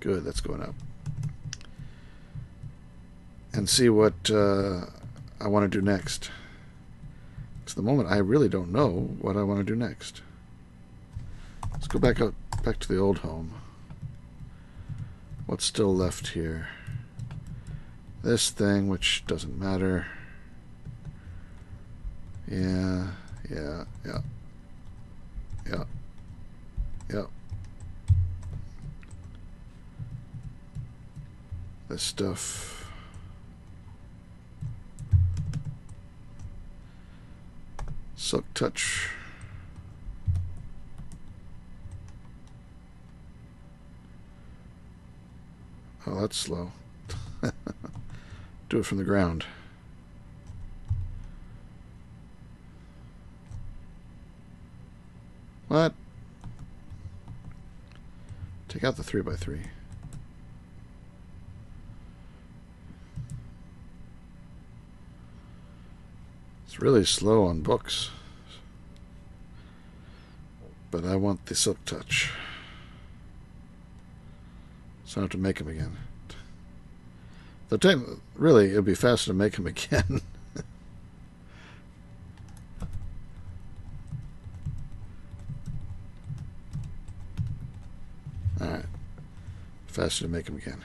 good, that's going up, and see what I want to do next. Because at the moment I really don't know what I want to do next. Let's go back to the old home. What's still left here? This thing, which doesn't matter. Yeah. This stuff. Silk touch. Oh, that's slow. Do it from the ground. What? Take out the 3x3. It's really slow on books. But I want the silk touch. So I have to make them again. Really, it would be faster to make them again. Alright. Faster to make them again.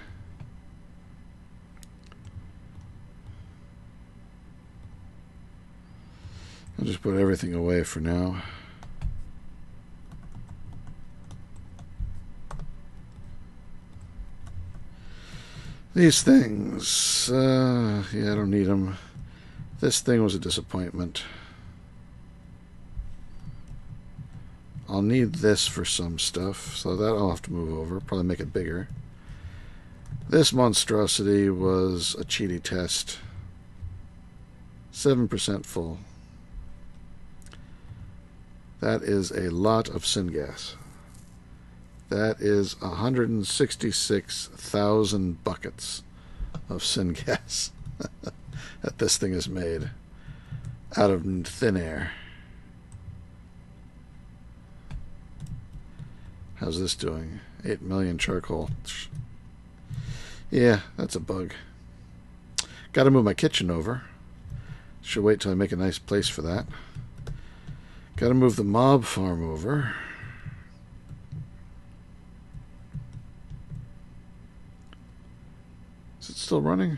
I'll just put everything away for now. These things, yeah, I don't need them. This thing was a disappointment. I'll need this for some stuff, so that I'll have to move over, probably make it bigger. This monstrosity was a cheaty test. 7% full. That is a lot of syngas. That is 166,000 buckets of syngas that this thing is made out of thin air. How's this doing? 8 million charcoal. Yeah, that's a bug. Gotta move my kitchen over. Should wait till I make a nice place for that. Gotta move the mob farm over. Is it still running?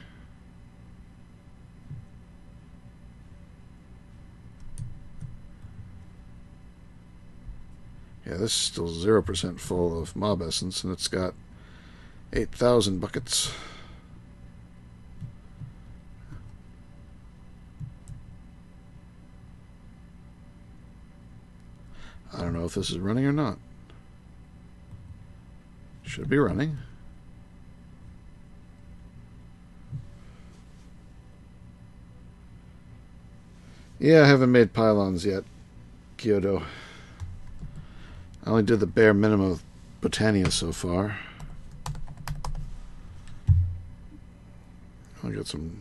Yeah, this is still 0% full of mob essence, and it's got 8,000 buckets. I don't know if this is running or not. Should be running. Yeah, I haven't made pylons yet, Kyoto. I only did the bare minimum of Botania so far. I got some.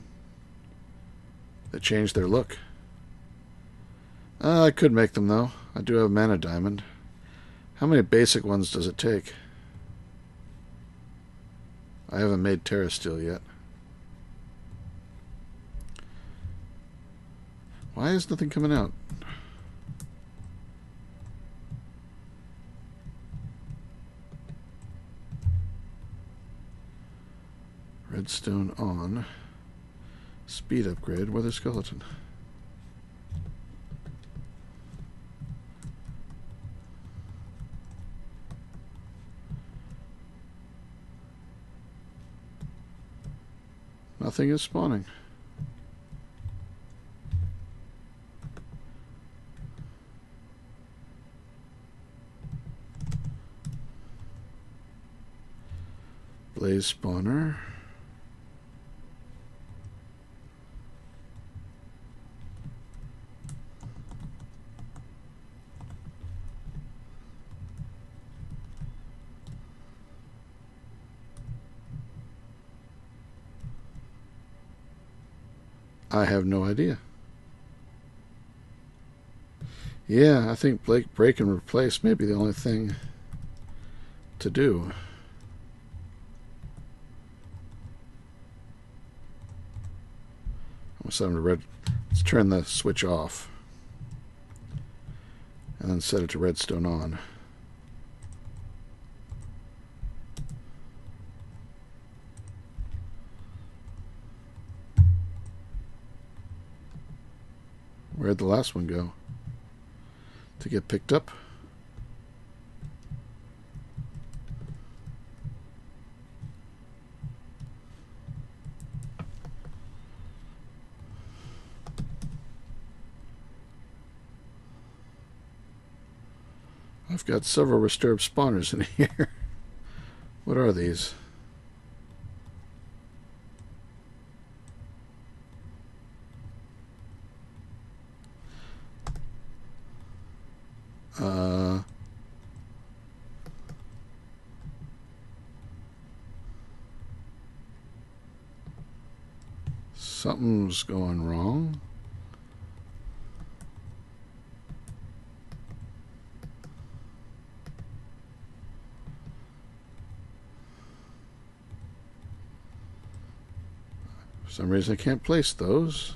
They changed their look. I could make them though. I do have mana diamond. How many basic ones does it take? I haven't made Terra Steel yet. Why is nothing coming out? Redstone on. Speed upgrade. Weather skeleton. Nothing is spawning. Blaze spawner. I have no idea. Yeah, I think break and replace may be the only thing to do. Let's turn the switch off and then set it to redstone on. Where'd the last one go? To get picked up? I've got several restored spawners in here. What are these? Something's going wrong. For some reason I can't place those.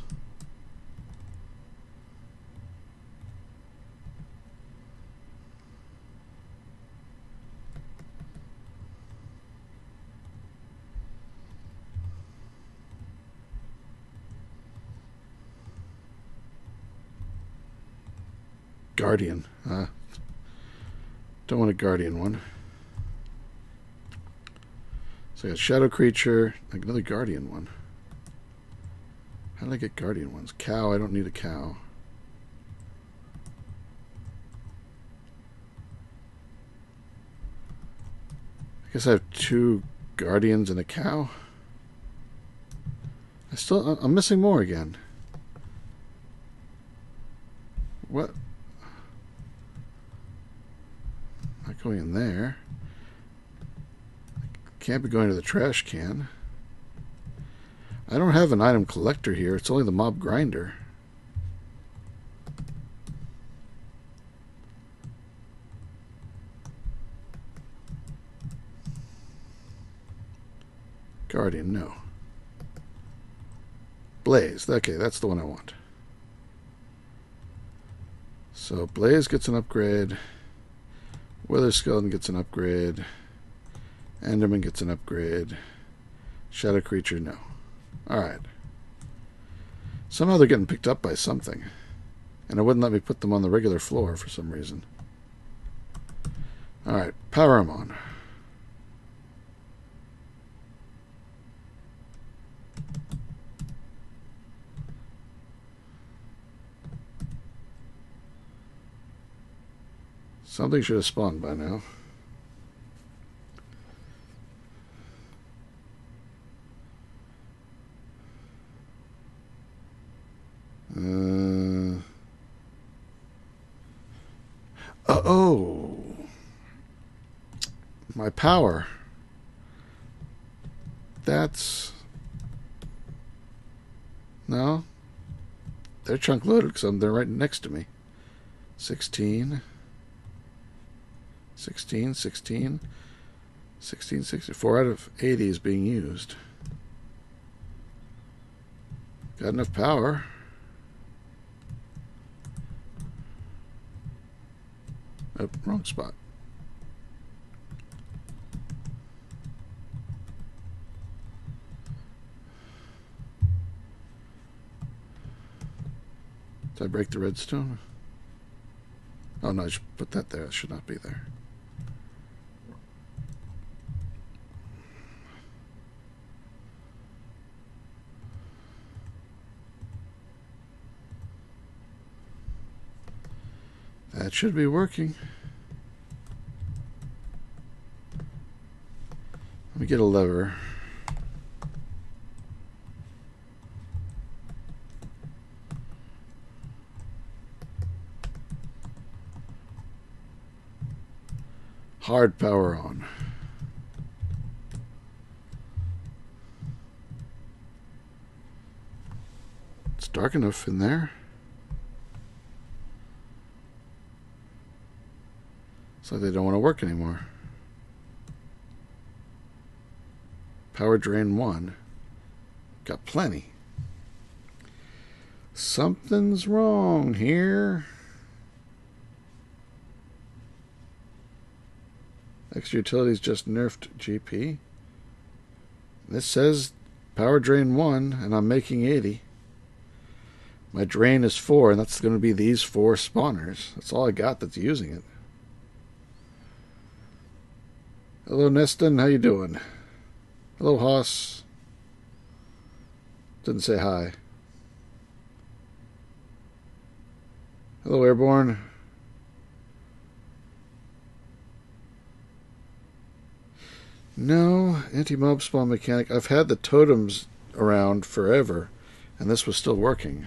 Guardian. Don't want a Guardian one. So I got Shadow Creature, like another Guardian one. How did I get Guardian ones? Cow, I don't need a cow. I guess I have 2 Guardians and a cow. I'm missing more again. What? Not going in there. Can't be going to the trash can. I don't have an item collector here. It's only the mob grinder. Guardian, no. Blaze, okay, that's the one I want. So Blaze gets an upgrade. Wither Skeleton gets an upgrade. Enderman gets an upgrade. Shadow Creature, no. Alright. Somehow they're getting picked up by something. And it wouldn't let me put them on the regular floor for some reason. Alright, power them on. Something should have spawned by now. Oh, my power. That's... No. They're chunk loaded because they're right next to me. 16. 16, 16. 16, 64 out of 80 is being used. Got enough power. Oh, wrong spot. Did I break the redstone? Oh no, I should put that there. It should not be there. That should be working. Let me get a lever. Hard power on. It's dark enough in there. It's like they don't want to work anymore. Power drain 1. Got plenty. Something's wrong here. Extra utilities just nerfed GP. This says power drain 1, and I'm making 80. My drain is 4, and that's going to be these 4 spawners. That's all I got that's using it. Hello, Neston. How you doing? Hello, Hoss. Didn't say hi. Hello, Airborne. No, anti-mob spawn mechanic. I've had the totems around forever, and this was still working.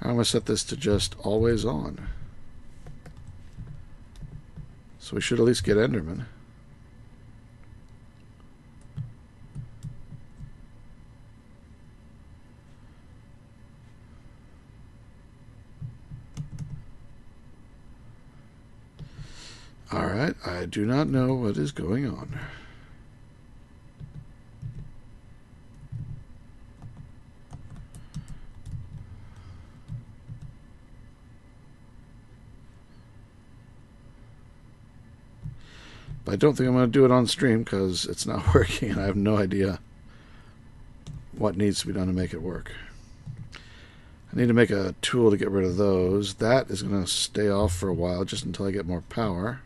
I'm going to set this to just always on. So we should at least get Enderman. Alright, I do not know what is going on. But I don't think I'm going to do it on stream because it's not working and I have no idea what needs to be done to make it work. I need to make a tool to get rid of those. That is going to stay off for a while just until I get more power.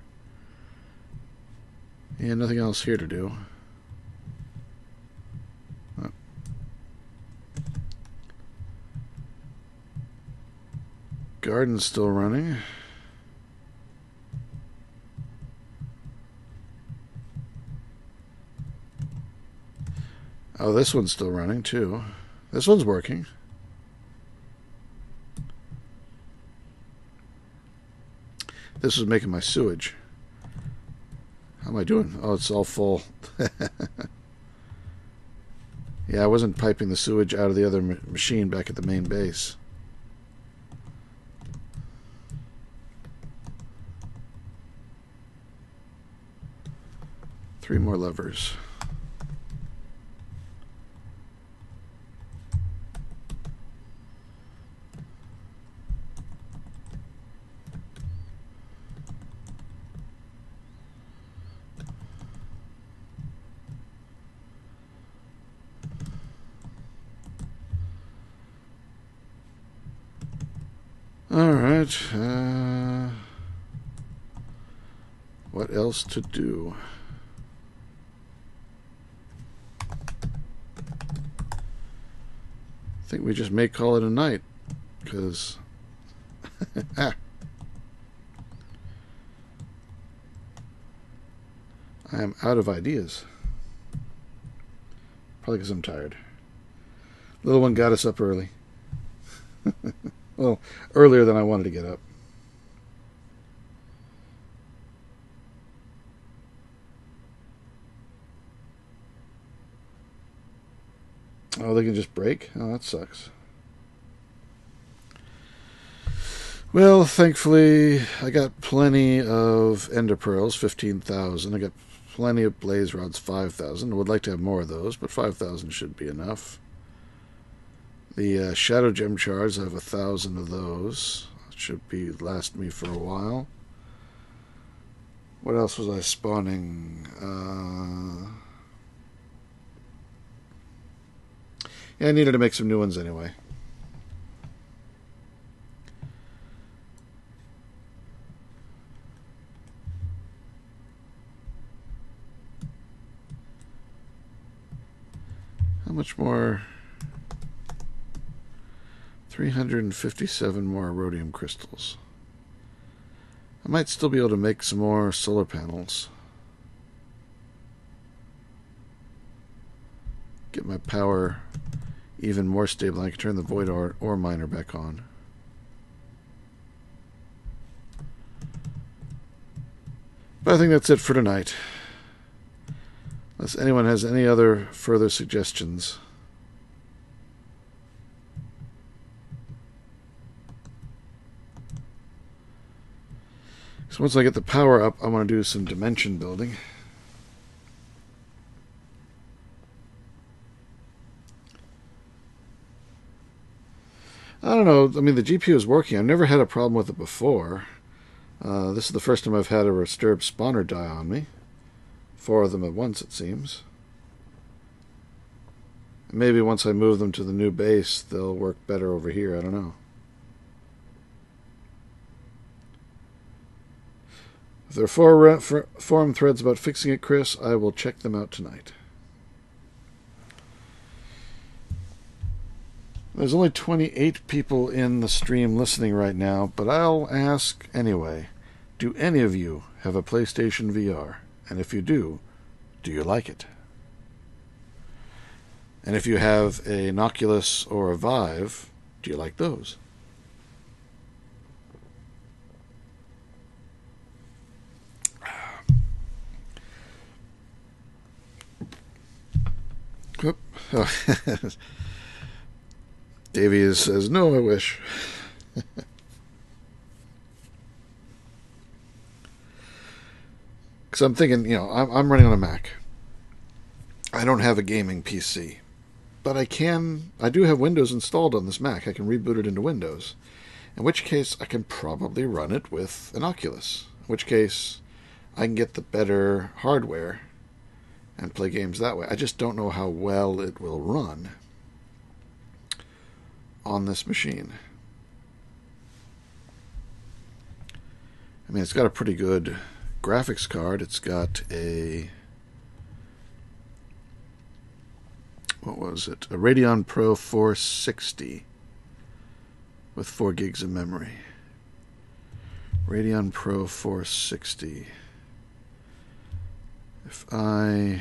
And nothing else here to do. Oh. Garden's still running. Oh, this one's still running too. This one's working. This was making my sewage. How am I doing? Oh, it's all full. Yeah, I wasn't piping the sewage out of the other machine back at the main base. Three more levers. Alright. What else to do? I think we just may call it a night, because I am out of ideas. Probably because I'm tired. Little one got us up early. Well, earlier than I wanted to get up. Oh, they can just break? Oh, that sucks. Well, thankfully, I got plenty of ender pearls, 15,000. I got plenty of blaze rods, 5,000. I would like to have more of those, but 5,000 should be enough. The shadow gem shards, I have 1,000 of those. Should last me for a while. What else was I spawning? Yeah, I needed to make some new ones anyway. How much more? 357 more rhodium crystals. I might still be able to make some more solar panels. Get my power even more stable. I can turn the void ore miner back on. But I think that's it for tonight. Unless anyone has any other further suggestions. So once I get the power up, I want to do some dimension building. I don't know. I mean, the GPU is working. I've never had a problem with it before. This is the first time I've had a disturbed spawner die on me. 4 of them at once, it seems. Maybe once I move them to the new base, they'll work better over here. I don't know. If there are forum threads about fixing it, Chris, I will check them out tonight. There's only 28 people in the stream listening right now, but I'll ask anyway. Do any of you have a PlayStation VR? And if you do you like it? And if you have an Oculus or a Vive, do you like those? Oh. Davey says, no, I wish. Because I'm thinking, I'm running on a Mac. I don't have a gaming PC. But I do have Windows installed on this Mac. I can reboot it into Windows. In which case, I can probably run it with an Oculus. In which case, I can get the better hardware and play games that way. I just don't know how well it will run on this machine. I mean, it's got a pretty good graphics card. It's got a... what was it? A Radeon Pro 460 with 4 gigs of memory. Radeon Pro 460. If I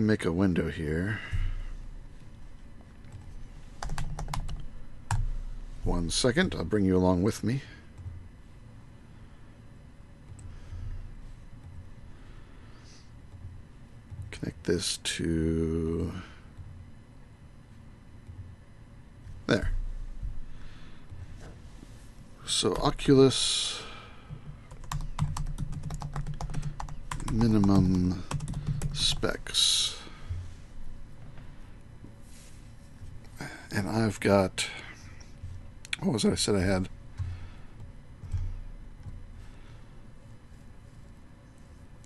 make a window here, 1 second, I'll bring you along with me. Connect this to there. So Oculus minimum specs. And I've got, what was it I said I had?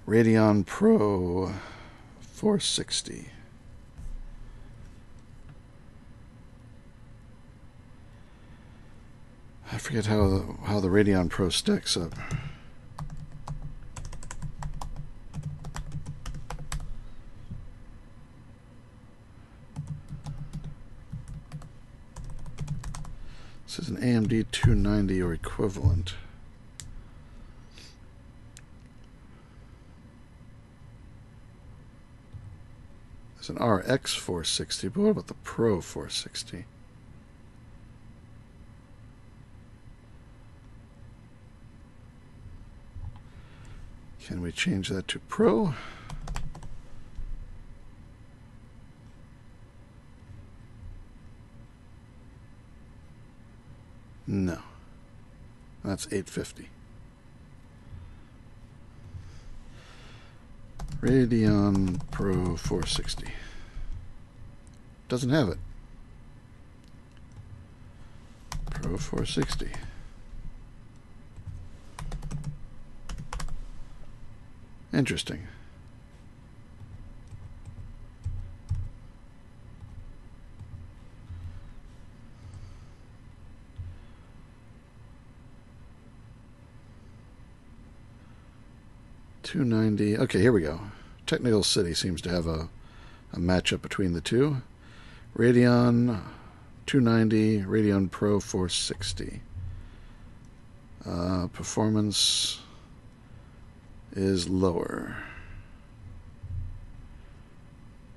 Radeon Pro 460. I forget how the Radeon Pro stacks up. This is an AMD 290 or equivalent. There's an RX 460, but what about the Pro 460? Can we change that to Pro? No. That's 850. Radeon Pro 460. Doesn't have it. Pro 460. Interesting. $290. Okay, here we go. Technical City seems to have a matchup between the two. Radeon 290, Radeon Pro 460. Performance is lower.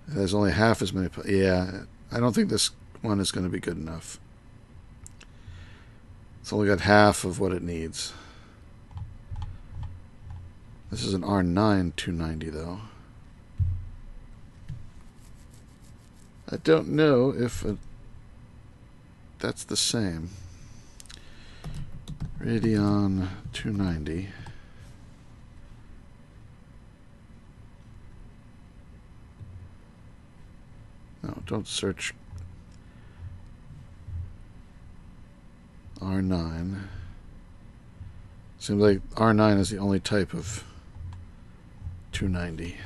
It has only half as many. Yeah, I don't think this one is going to be good enough. It's only got half of what it needs. This is an R9 290, though. I don't know if that's the same. Radeon 290. No, don't search R9. Seems like R9 is the only type of 290.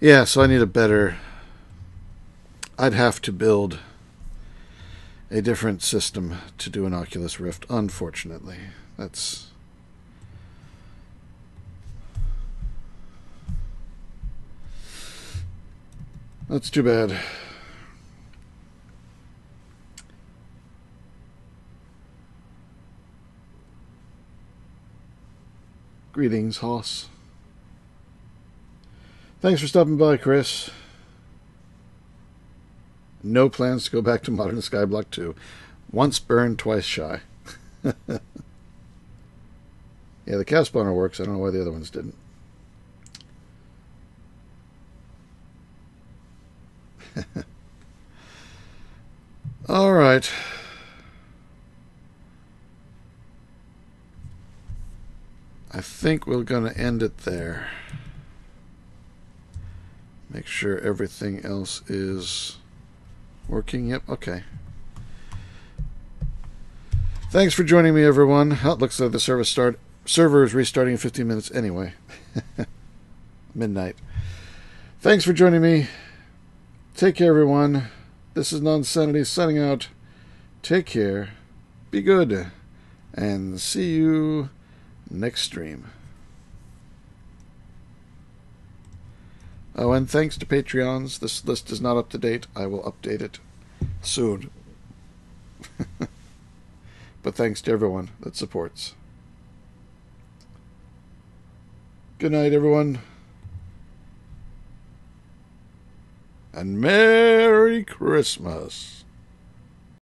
Yeah, so I need a better... I'd have to build a different system to do an Oculus Rift, unfortunately. That's too bad. Greetings, Hoss. Thanks for stopping by, Chris. No plans to go back to Modern Skyblock 2. Once burned, twice shy. Yeah, the Cat Spawner works. I don't know why the other ones didn't. All right. I think we're going to end it there. Make sure everything else is working. Yep, okay. Thanks for joining me, everyone. Oh, it looks like the server is restarting in 15 minutes anyway. Midnight. Thanks for joining me. Take care, everyone. This is Nonsanity signing out. Take care. Be good. And see you next stream. Oh, and thanks to Patreons. This list is not up to date. I will update it soon. But thanks to everyone that supports. Good night, everyone. And Merry Christmas.